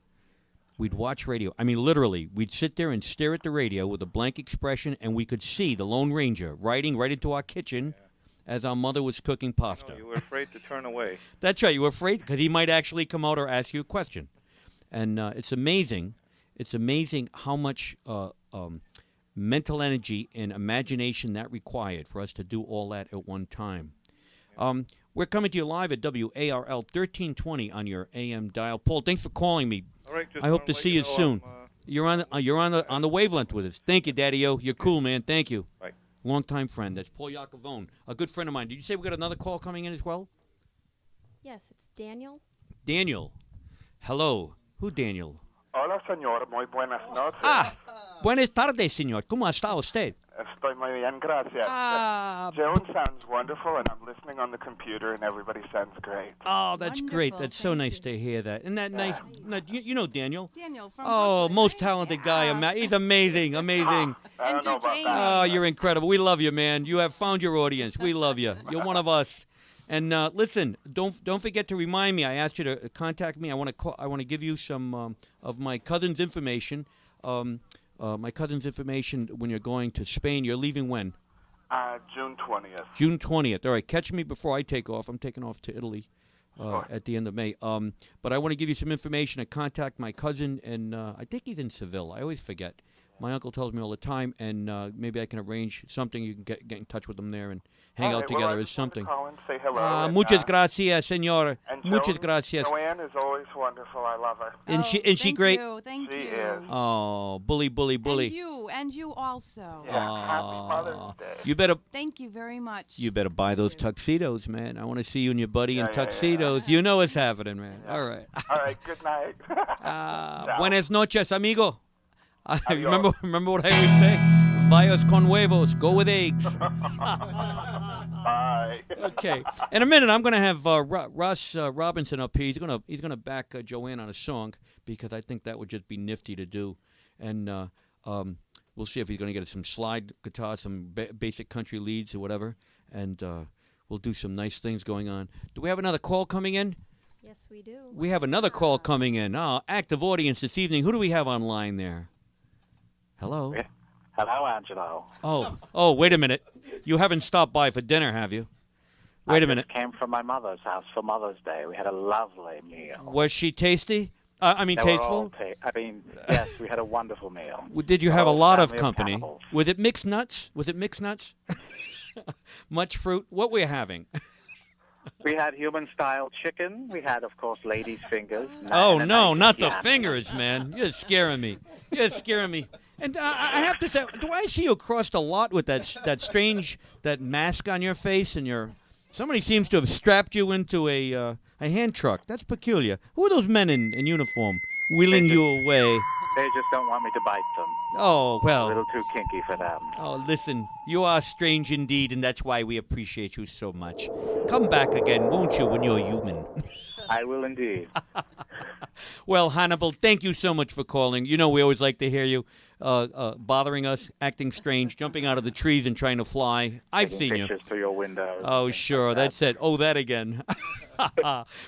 We'd watch radio. I mean, literally, we'd sit there and stare at the radio with a blank expression, and we could see the Lone Ranger riding right into our kitchen as our mother was cooking pasta. No, you were afraid to turn away. That's right. You were afraid because he might actually come out or ask you a question. And it's amazing. It's amazing how much mental energy and imagination that required for us to do all that at one time. We're coming to you live at WARL 1320 on your AM dial. Paul, thanks for calling me. All right, just I hope wanna to let see you know soon. I'm, You're on the wavelength with us. Thank you, Daddy-O. You're cool, man. Thank you. Bye. Longtime friend. That's Paul Iacovone, a good friend of mine. Did you say we got another call coming in as well? Yes, it's Daniel. Daniel. Hello. Who, Daniel? Hola, señor. Muy buenas noches. Buenas tardes, señor. ¿Cómo está usted? Estoy muy bien, gracias. Joan sounds wonderful, and I'm listening on the computer, and everybody sounds great. Oh, that's great. Wonderful. That's so Thank nice you. to hear that. Isn't that nice? No, you know Daniel. Daniel from Oh, Brooklyn, most right? talented guy. He's amazing, amazing. I don't know about Entertaining. that. Oh, you're incredible. We love you, man. You have found your audience. We love you. You're one of us. And listen, don't forget to remind me. I asked you to contact me. I want to give you some of my cousin's information. My cousin's information when you're going to Spain. You're leaving when? June 20th. June 20th. All right, catch me before I take off. I'm taking off to Italy at the end of May. But I want to give you some information to contact my cousin, and I think he's in Seville. I always forget. My uncle tells me all the time, and maybe I can arrange something. You can get in touch with him there and hang All out right, well, together I as just wanted to something. call and say hello. and, Muchas gracias, señor. And Muchas Joan- gracias. Joanne is always wonderful. I love her. And she thank great? You, thank She you. is. Oh, bully. And you also. Yeah, happy Mother's Day. You better Thank you very much. buy those tuxedos, man. I want to see you and your buddy in Yeah, yeah, yeah. tuxedos. You know what's happening, man. Yeah. All right. All right, good night. Ciao. Buenas noches, amigo. Adios. remember what I always say? Vayas con huevos. Go with eggs. Bye. Okay. In a minute, I'm going to have Ross Robinson up here. He's gonna back Joanne on a song because I think that would just be nifty to do, and we'll see if he's going to get us some slide guitar, some basic country leads or whatever, and we'll do some nice things going on. Do we have another call coming in? Yes, we do. We have another call coming in. Oh, active audience this evening. Who do we have online there? Hello. Yeah. Hello, Angelo. Oh, wait a minute. You haven't stopped by for dinner, have you? Wait a minute. I came from my mother's house for Mother's Day. We had a lovely meal. Was she tasty? They were tasteful? all yes, we had a wonderful meal. Did you The have a whole lot of family company? cannibals. Was it mixed nuts? Much fruit? What were you having? We had human-style chicken. We had, of course, ladies' fingers. Oh, and a no, nice not the yam. fingers, man. You're scaring me. And I have to say, do I see you across a lot with that strange, that mask on your face and somebody seems to have strapped you into a hand truck. That's peculiar. Who are those men in uniform wheeling you away. They just don't want me to bite them. Oh, A well. little too kinky for them. Oh, listen, you are strange indeed, and that's why we appreciate you so much. Come back again, won't you, when you're human? I will indeed. Well, Hannibal, thank you so much for calling. You know we always like to hear you bothering us, acting strange, jumping out of the trees and trying to fly. I've Taking seen you. pictures for your windows. Oh, sure, that's it. Oh, that again.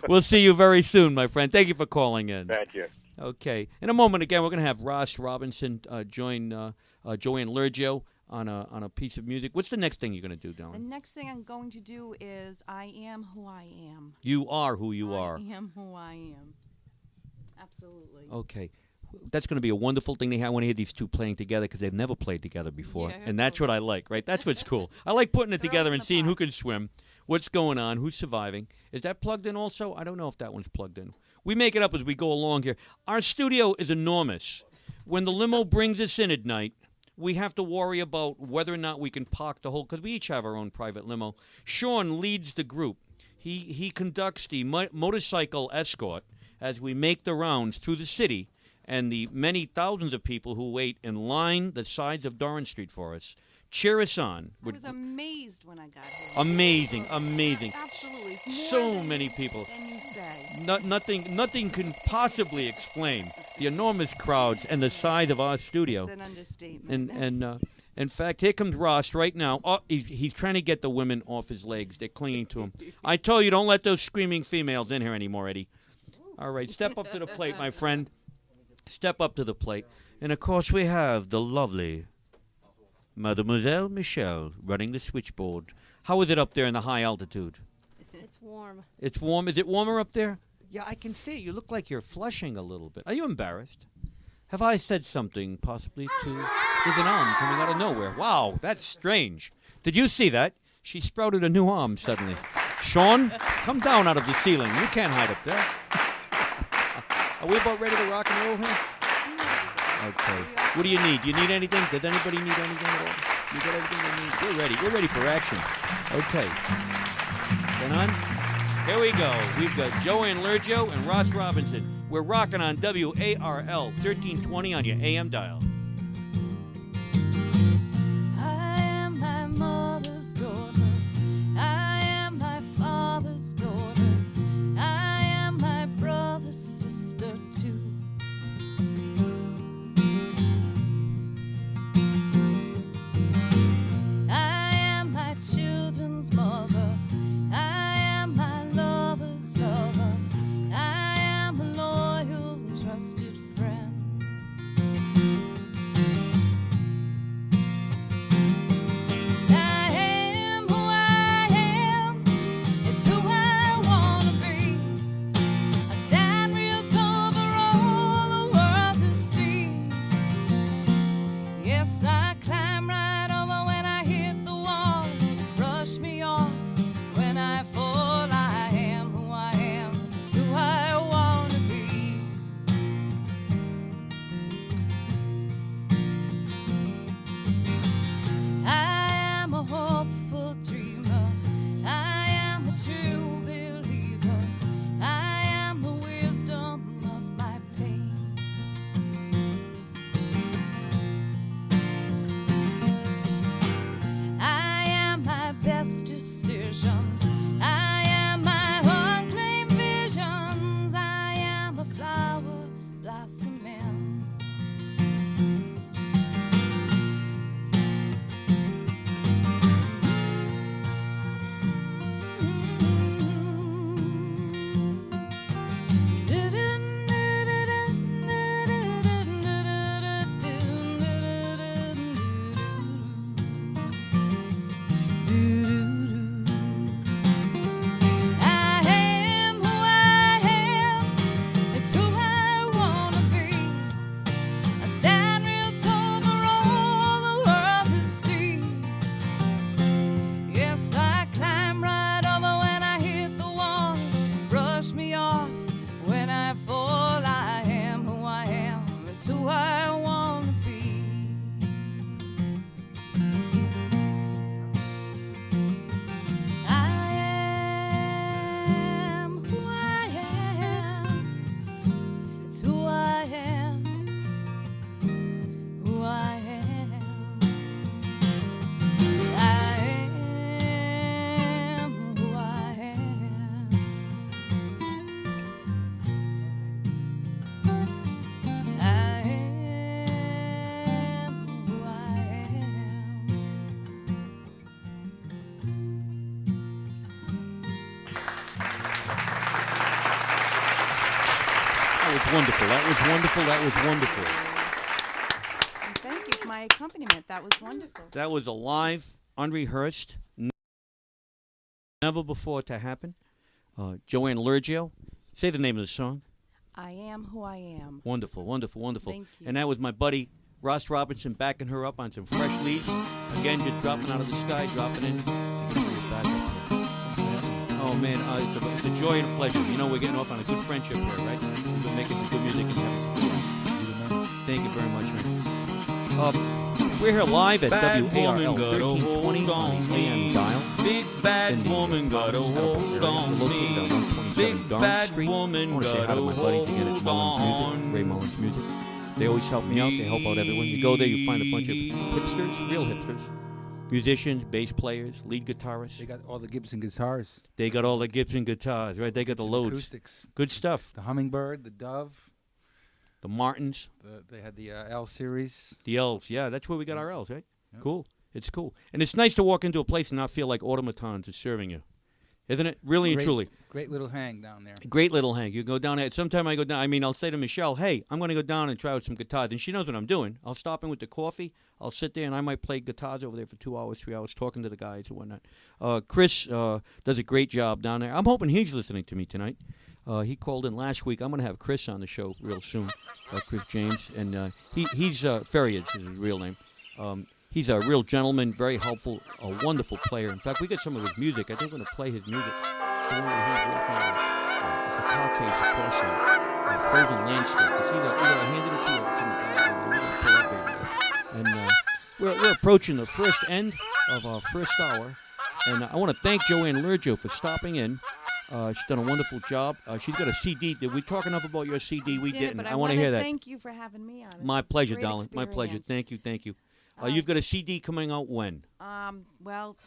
We'll see you very soon, my friend. Thank you for calling in. Thank you. Okay. In a moment, again, we're going to have Ross Robinson join Joanne Lergio on a piece of music. What's the next thing you're going to do, The darling? next thing I'm going to do is I am who I am. You are who you are. I am who I am. Absolutely. Okay. That's going to be a wonderful thing. I want to hear these two playing together because they've never played together before. Yeah, And that's what I like, right? That's what's cool. I like putting it together and seeing who can swim, what's going on, who's surviving. Is that plugged in also? I don't know if that one's plugged in. We make it up as we go along here. Our studio is enormous. When the limo brings us in at night, we have to worry about whether or not we can park the whole, because we each have our own private limo. Sean leads the group. He conducts the motorcycle escort as we make the rounds through the city and the many thousands of people who wait in line the sides of Doran Street for us. Cheer us on. I was amazed when I got here. Amazing, amazing. Absolutely. It's more So than- many people. Than you say. Nothing can possibly explain the enormous crowds and the size of our studio. It's an understatement. And in fact, here comes Ross right now. Oh, he's trying to get the women off his legs. They're clinging to him. I told you, don't let those screaming females in here anymore, Eddie. All right, step up to the plate, my friend. Step up to the plate. And, of course, we have the lovely Mademoiselle Michelle running the switchboard. How is it up there in the high altitude? It's warm. It's warm. Is it warmer up there? Yeah, I can see it. You look like you're flushing a little bit. Are you embarrassed? Have I said something possibly to... There's an arm coming out of nowhere. Wow, that's strange. Did you see that? She sprouted a new arm suddenly. Sean, come down out of the ceiling. You can't hide up there. Are we about ready to rock and roll here? Okay. What do you need? Do you need anything? Did anybody need anything at all? You got everything you need? We're ready. We're ready for action. Okay. Then on. Here we go. We've got Joanne Lergio and Ross Robinson. We're rocking on WARL 1320 on your AM dial. I am my mother's daughter. I am my father's daughter. I am my brother's sister too. I am my children's mother. I am my lover's lover. I am a loyal and trusted friend. That was wonderful. That was wonderful. That was wonderful. And thank you for my accompaniment. That was wonderful. That was a live, unrehearsed, never before to happen. Joanne Lurgio, say the name of the song. I am who I am. Wonderful, wonderful, wonderful. Thank you. And that was my buddy Ross Robinson backing her up on some fresh leads. Again, just dropping out of the sky, dropping in. Oh man, it's a joy and a pleasure. You know, we're getting off on a good friendship here, right? We've been making some good music and having some fun. Thank you very much, man. We're here live at WARL 1320 on the AM dial. Big bad woman got a hold on me. Big bad woman I want to say hi to my buddies again at Mullins Music, Ray Mullins Music. They always help me out. They help out everyone. You go there, you find a bunch of hipsters, real hipsters. Musicians, bass players, lead guitarists. They got all the Gibson guitars. They got all the Gibson guitars, right? They got the loads. Acoustics. Good stuff. The Hummingbird, the Dove. The Martins. They had the L series. The L's, yeah. That's where we got our L's, right? Yep. Cool. It's cool. And it's nice to walk into a place and not feel like automatons are serving you. Isn't it? Really and truly. Great little hang down there. Great little hang. You go down there. Sometime I go down. I mean, I'll say to Michelle, hey, I'm going to go down and try out some guitars. And she knows what I'm doing. I'll stop in with the coffee. I'll sit there and I might play guitars over there for 2 hours, 3 hours, talking to the guys and whatnot. Chris does a great job down there. I'm hoping he's listening to me tonight. He called in last week. I'm going to have Chris on the show real soon, Chris James. And he's Ferrier is his real name. He's a real gentleman, very helpful, a wonderful player. In fact, we got some of his music. I think we're going to play his music. So he's working on a guitar case across a frozen landscape. You see that? I handed it to you. It's in the bag. We're going to pull that baby out. And we're approaching the first end of our first hour. And I want to thank Joanne Lurgio for stopping in. She's done a wonderful job. She's got a CD. Did we talk enough about your CD? We didn't. But I want to hear that. Thank you for having me on. My pleasure, Great darling. My pleasure. Thank you. Thank you. You've got a CD coming out when? Well,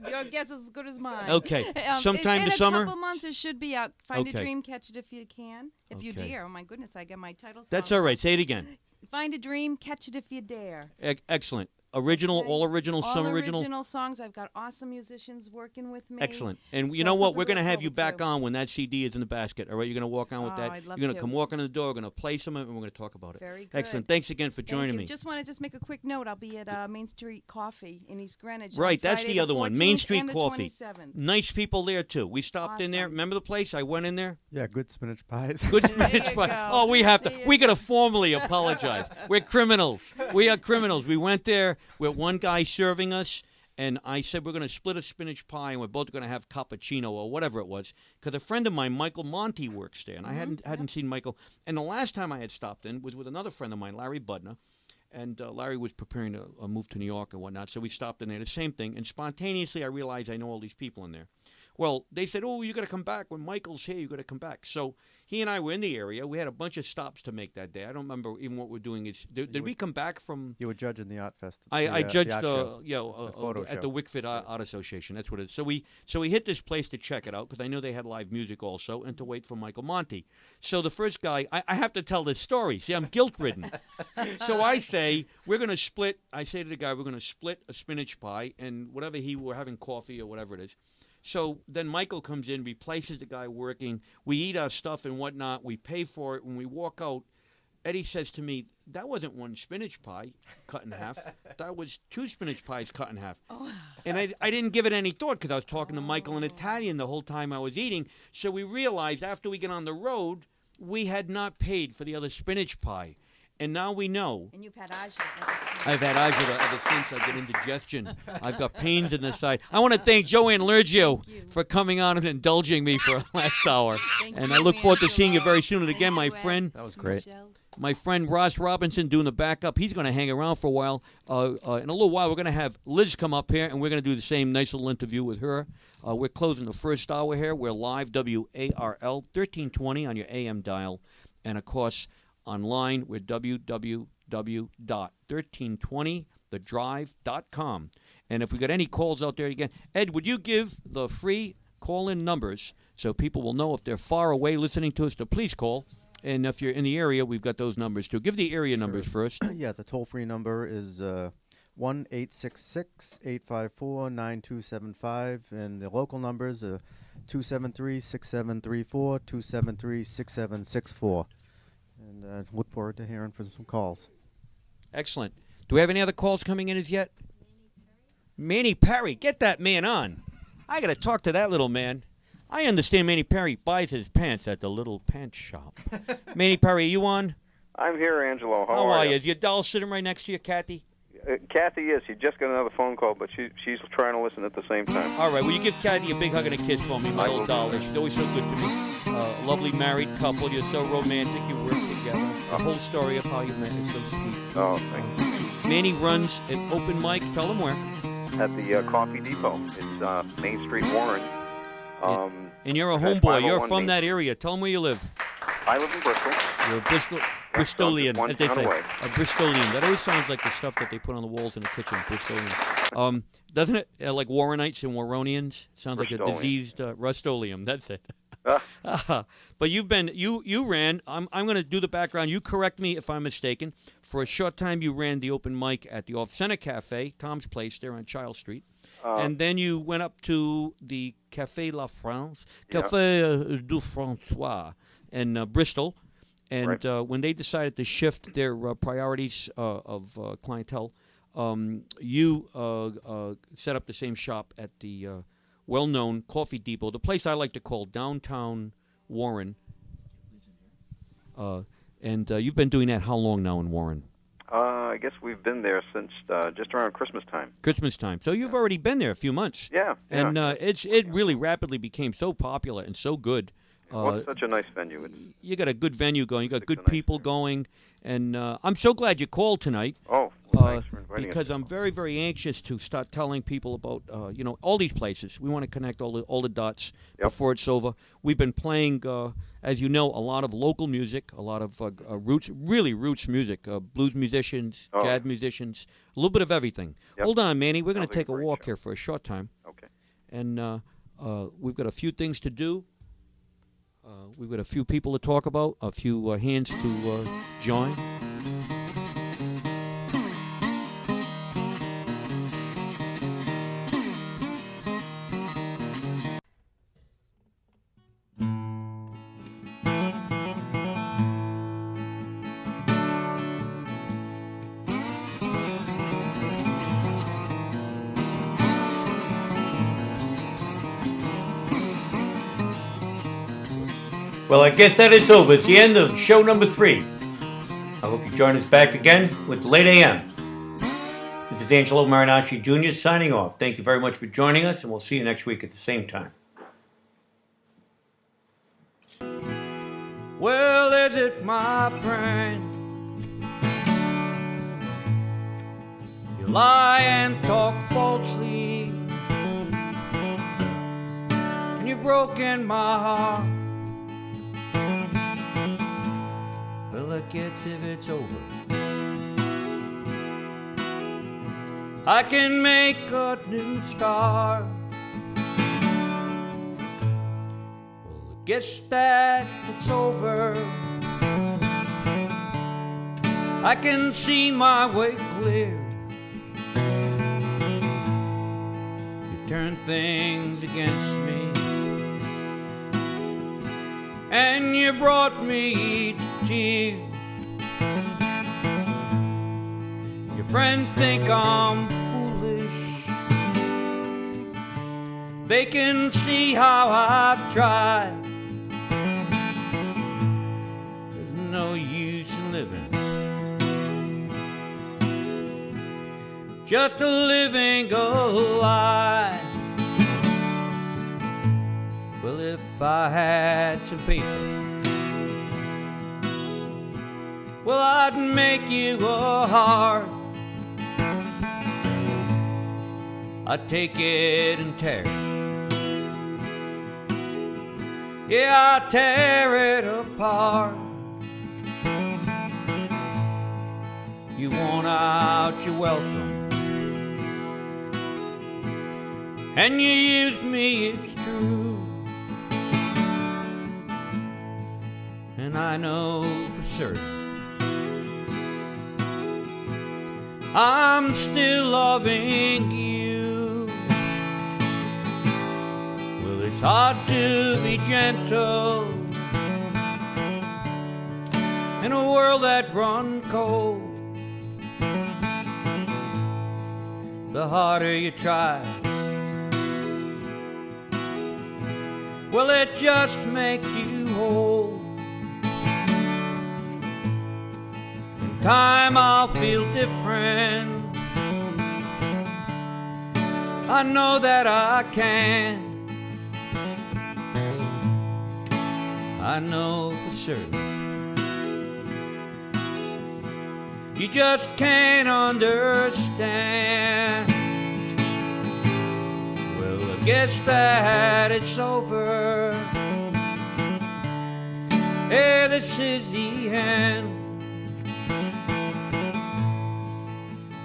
your guess is as good as mine. Okay. Sometime this summer? In a couple months, it should be out. Find Okay. a dream, catch it if you can. If you Okay. dare. Oh, my goodness, I get my title song. That's all right. Say it again. Find a dream, catch it if you dare. Excellent. Original, Okay. all original, All some original songs. I've got awesome musicians working with me. Excellent. And you So know what? something We're going to to look have you forward back to. on when that CD is in the basket. All right? You're going to walk on with Oh, that. I'd love You're going to. to come walk in the door. We're going to play some of it, and we're going to talk about it. Very good. Excellent. Thanks again for Thank joining you. me. Just want to make a quick note. I'll be at Main Street Coffee in East Greenwich. Right, on that's Friday the other one. 14th Main Street and the Coffee. 27th. Nice people there, too. We stopped in there. Awesome. Remember the place? I went in there. Yeah, good spinach pies. Good There spinach you pie. go. Oh, we have to. There you We got to go. formally apologize. We're criminals. We are criminals. We went there with one guy serving us, and I said we're going to split a spinach pie, and we're both going to have cappuccino or whatever it was. Because a friend of mine, Michael Monty, works there, and I hadn't seen Michael. And the last time I had stopped in was with another friend of mine, Larry Budner. And Larry was preparing to move to New York and whatnot, so we stopped in there. The same thing. And spontaneously, I realized I know all these people in there. Well, they said, oh, you got to come back. When Michael's here, you got to come back. So he and I were in the area. We had a bunch of stops to make that day. I don't remember even what we're doing. Did we come back from? You were judging the art fest. I judged the art show. Photo at show. the Wickford Art Association. That's what it is. So we hit this place to check it out because I knew they had live music also, and to wait for Michael Monty. So the first guy, I have to tell this story. See, I'm guilt-ridden. So I say we're going to split. I say to the guy, we're going to split a spinach pie and whatever we're having coffee or whatever it is. So then Michael comes in, replaces the guy working. We eat our stuff and whatnot. We pay for it. When we walk out, Eddie says to me, that wasn't one spinach pie cut in half. That was 2 spinach pies cut in half. Oh. And I didn't give it any thought because I was talking to Michael in Italian the whole time I was eating. So we realized after we get on the road, we had not paid for the other spinach pie. And now we know. And you've had Aja. I've had agita ever since. I get indigestion. I've got pains in the side. I want to thank Joanne Lurgio for coming on and indulging me for last hour. And I look forward to seeing you very soon. And again, my friend. That was great. My friend Ross Robinson doing the backup. He's going to hang around for a while. In a little while, we're going to have Liz come up here, and we're going to do the same nice little interview with her. We're closing the first hour here. We're live, WARL 1320 on your AM dial. And, of course, online with www.1320thedrive.com. And if we got any calls out there again, Ed, would you give the free call-in numbers so people will know if they're far away listening to us to please call? And if you're in the area, we've got those numbers too. Give the area numbers first. Yeah, the toll-free number is 1-866-854-9275, and the local numbers 273-6734, 273-6764. And look forward to hearing from some calls. Excellent. Do we have any other calls coming in as yet? Manny Perry, get that man on. I got to talk to that little man. I understand Manny Perry buys his pants at the little pants shop. Manny Perry, are you on? I'm here, Angelo. How are you? Is your doll sitting right next to you, Kathy? Kathy is. She just got another phone call, but she's trying to listen at the same time. All right. Will you give Kathy a big hug and a kiss for me, my old doll? She's always so good to me. Lovely married couple. You're so romantic. You work together. The whole story of how you met is so sweet. Oh, thank you. Manny runs an open mic. Tell him where. At the Coffee Depot. It's Main Street, Warren. And you're a homeboy. You're from that area. Tell them where you live. I live in Bristol. You're a Bristolian, one as they town say. away. A Bristolian. That always sounds like the stuff that they put on the walls in the kitchen. Bristolian. Doesn't it? Like Warrenites and Warronians? Sounds like a diseased Rust-Oleum. That's it. But you ran. I'm going to do the background. You correct me if I'm mistaken. For a short time, you ran the open mic at the Off Center Cafe, Tom's Place, there on Child Street. And then you went up to the Café La France, Café du François in Bristol. And when they decided to shift their priorities of clientele, you set up the same shop at the well-known Coffee Depot, the place I like to call downtown Warren. And you've been doing that how long now in Warren? I guess we've been there since just around Christmas time. Christmas time. So you've already been there a few months. Yeah. And it really rapidly became so popular and so good. It's such a nice venue. You got a good venue going. You got good people going. And I'm so glad you called tonight. Oh, thanks for inviting us. Because I'm very, very anxious to start telling people about, all these places. We want to connect all the dots before it's over. We've been playing, as you know, a lot of local music, a lot of roots music, blues musicians, jazz musicians, a little bit of everything. Hold on, Manny. We're going to take a walk here for a short time. Okay. And we've got a few things to do. We've got a few people to talk about, a few hands to join. Well, I guess that is over. It's the end of show number 3. I hope you join us back again with the Late AM. This is Angelo Marinosci Jr. signing off. Thank you very much for joining us, and we'll see you next week at the same time. Well, is it my friend? You lie and talk falsely, and you've broken my heart. Well, I guess if it's over, I can make a new start. Well, I guess that it's over. I can see my way clear. You turn things against me, and you brought me to tears. Your friends think I'm foolish. They can see how I've tried. There's no use in living, just a living a lie. Well, if I had some paper, well, I'd make you a heart. I'd take it and tear it. Yeah, I'd tear it apart. You want out, you're welcome. And you used me, it's true. And I know for certain I'm still loving you. Well, it It's hard to be gentle in a world that runs cold. The harder you try, well, it just makes you whole. In time I'll feel different, I know that I can. I know for certain you just can't understand. Well, I guess that it's over. Hey, this is the end.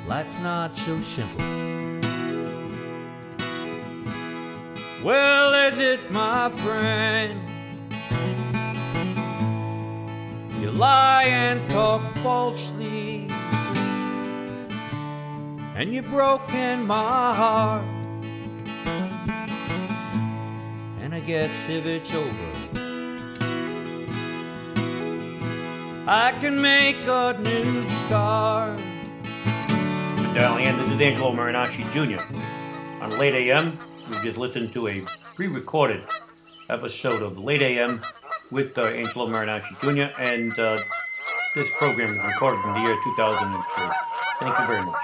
Life's not so simple. Well, is it, my friend? You lie and talk falsely, and you've broken my heart. And I guess if it's over, I can make a new start. Dialing in, this is Angelo Marinosci Jr. On Late AM, we just listened to a pre-recorded episode of Late AM with Angelo Marinosci Jr. And this program is recorded in the year 2003. Thank you very much.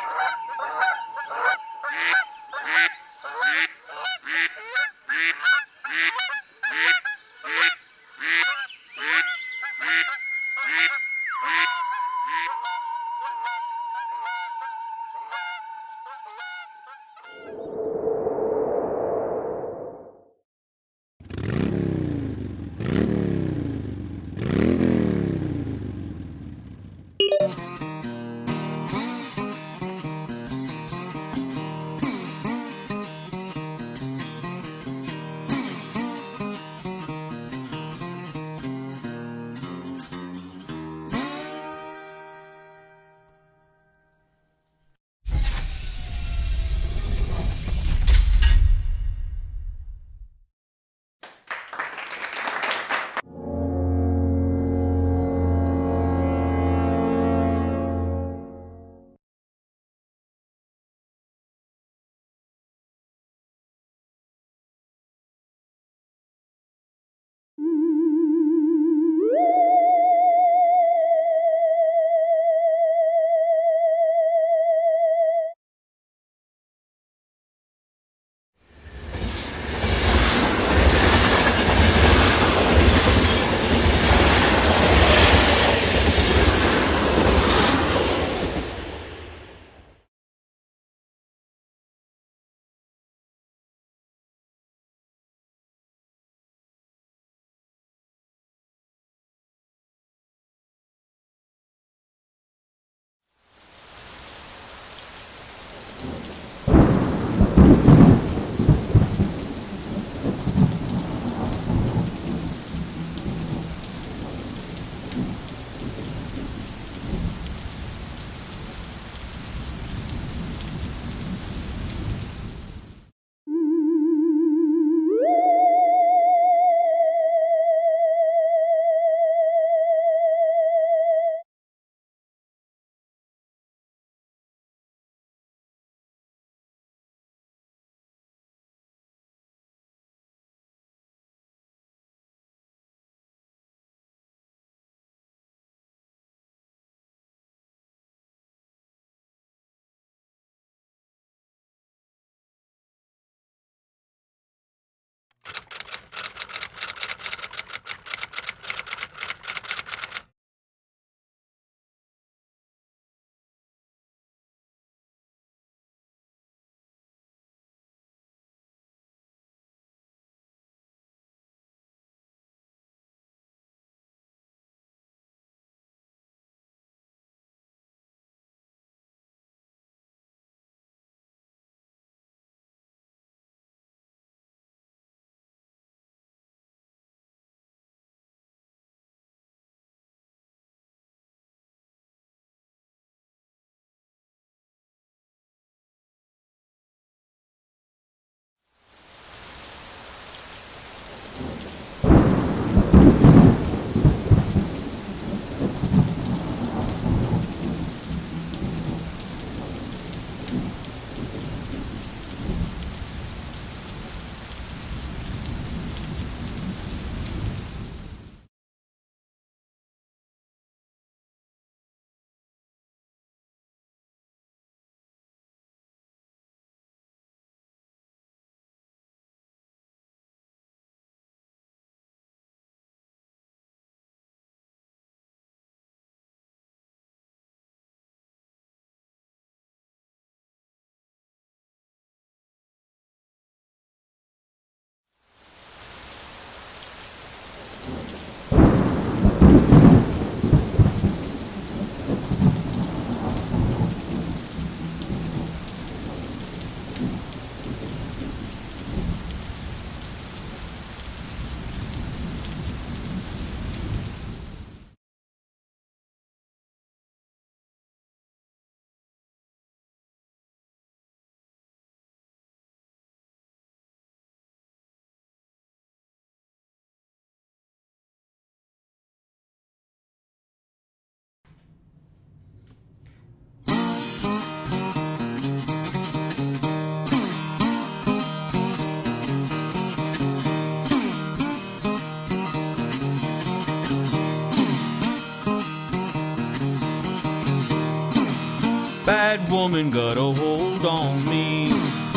bad woman got a hold on me.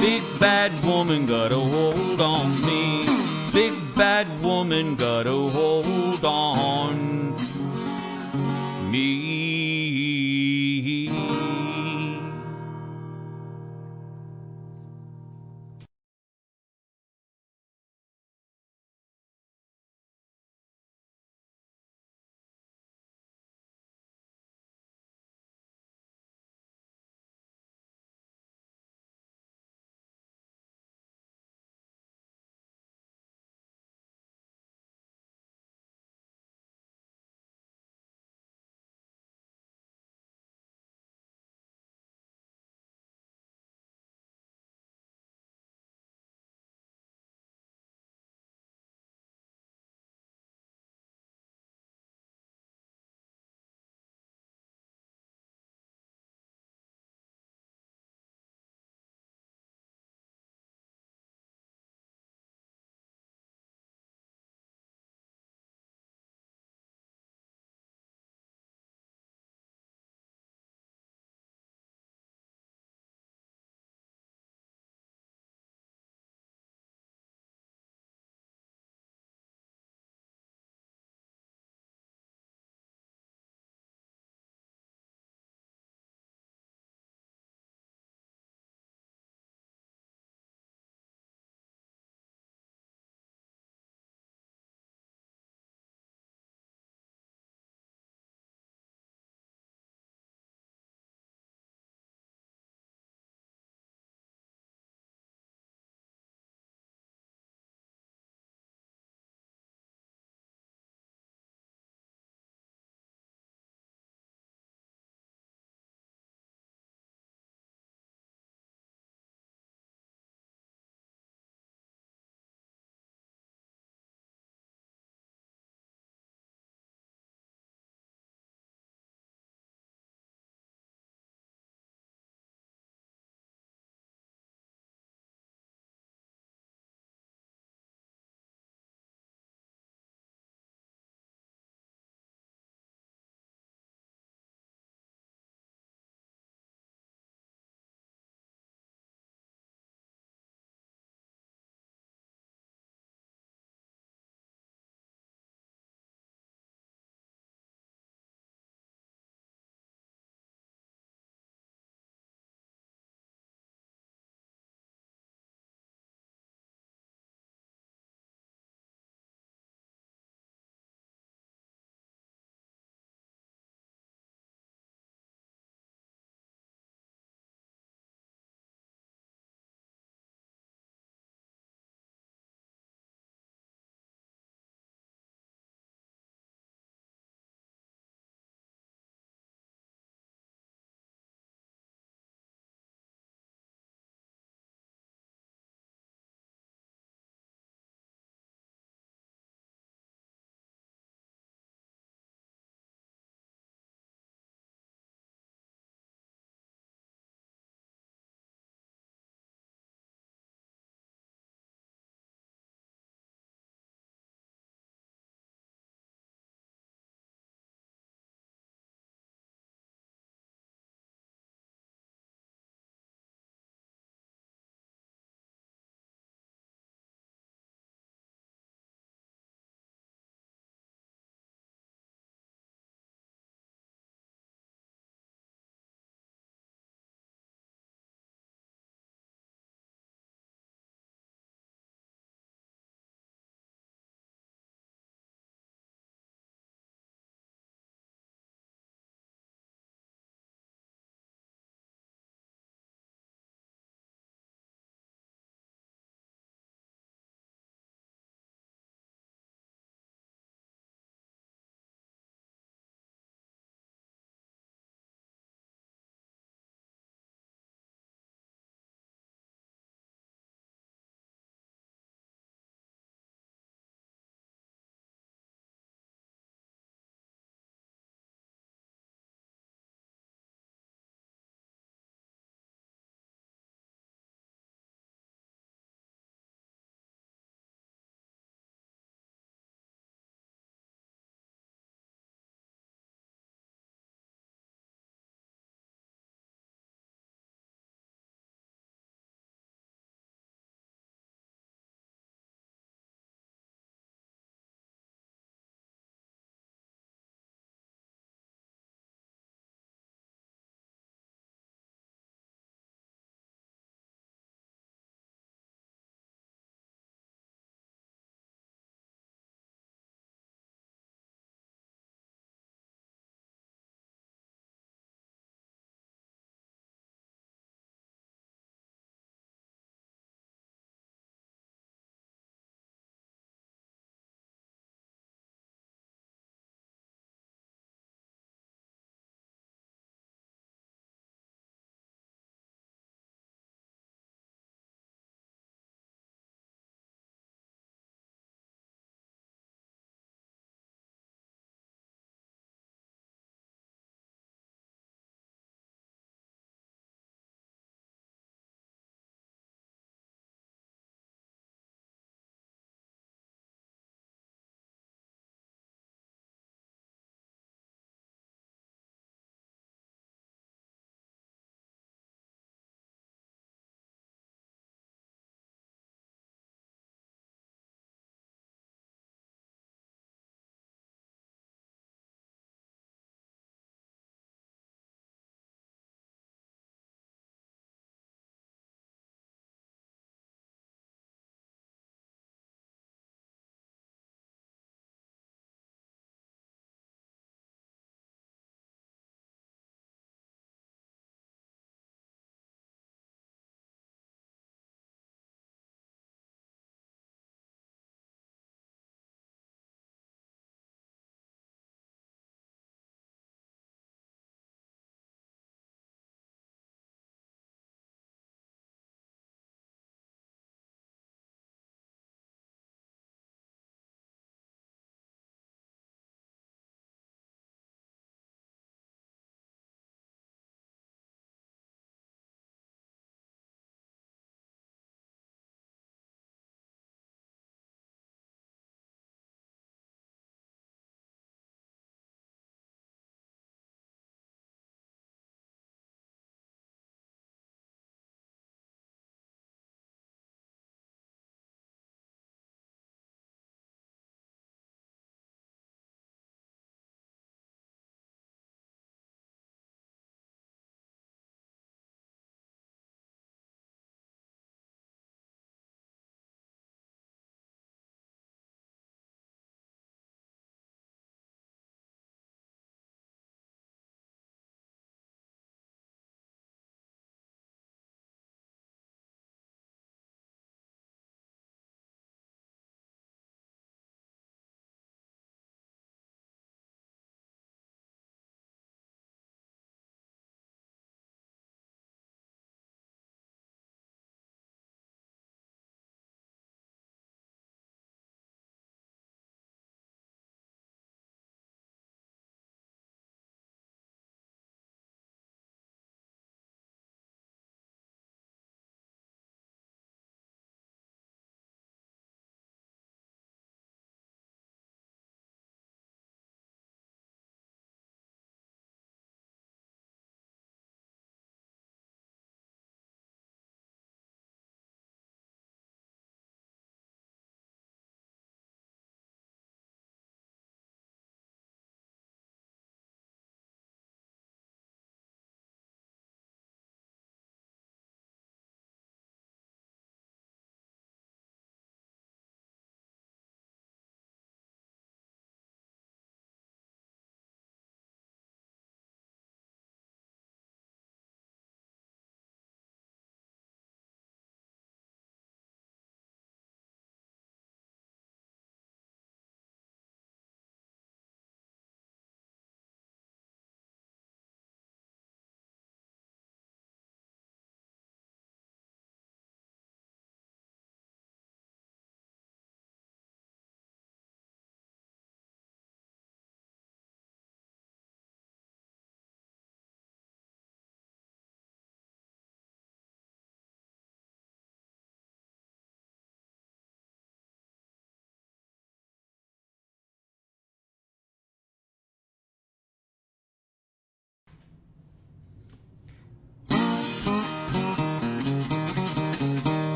Big bad woman got a hold on me. Big bad woman got a hold on me.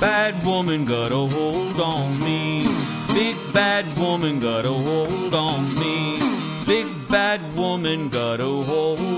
bad woman got a hold on me. Big bad woman got a hold on me. Big bad woman got a hold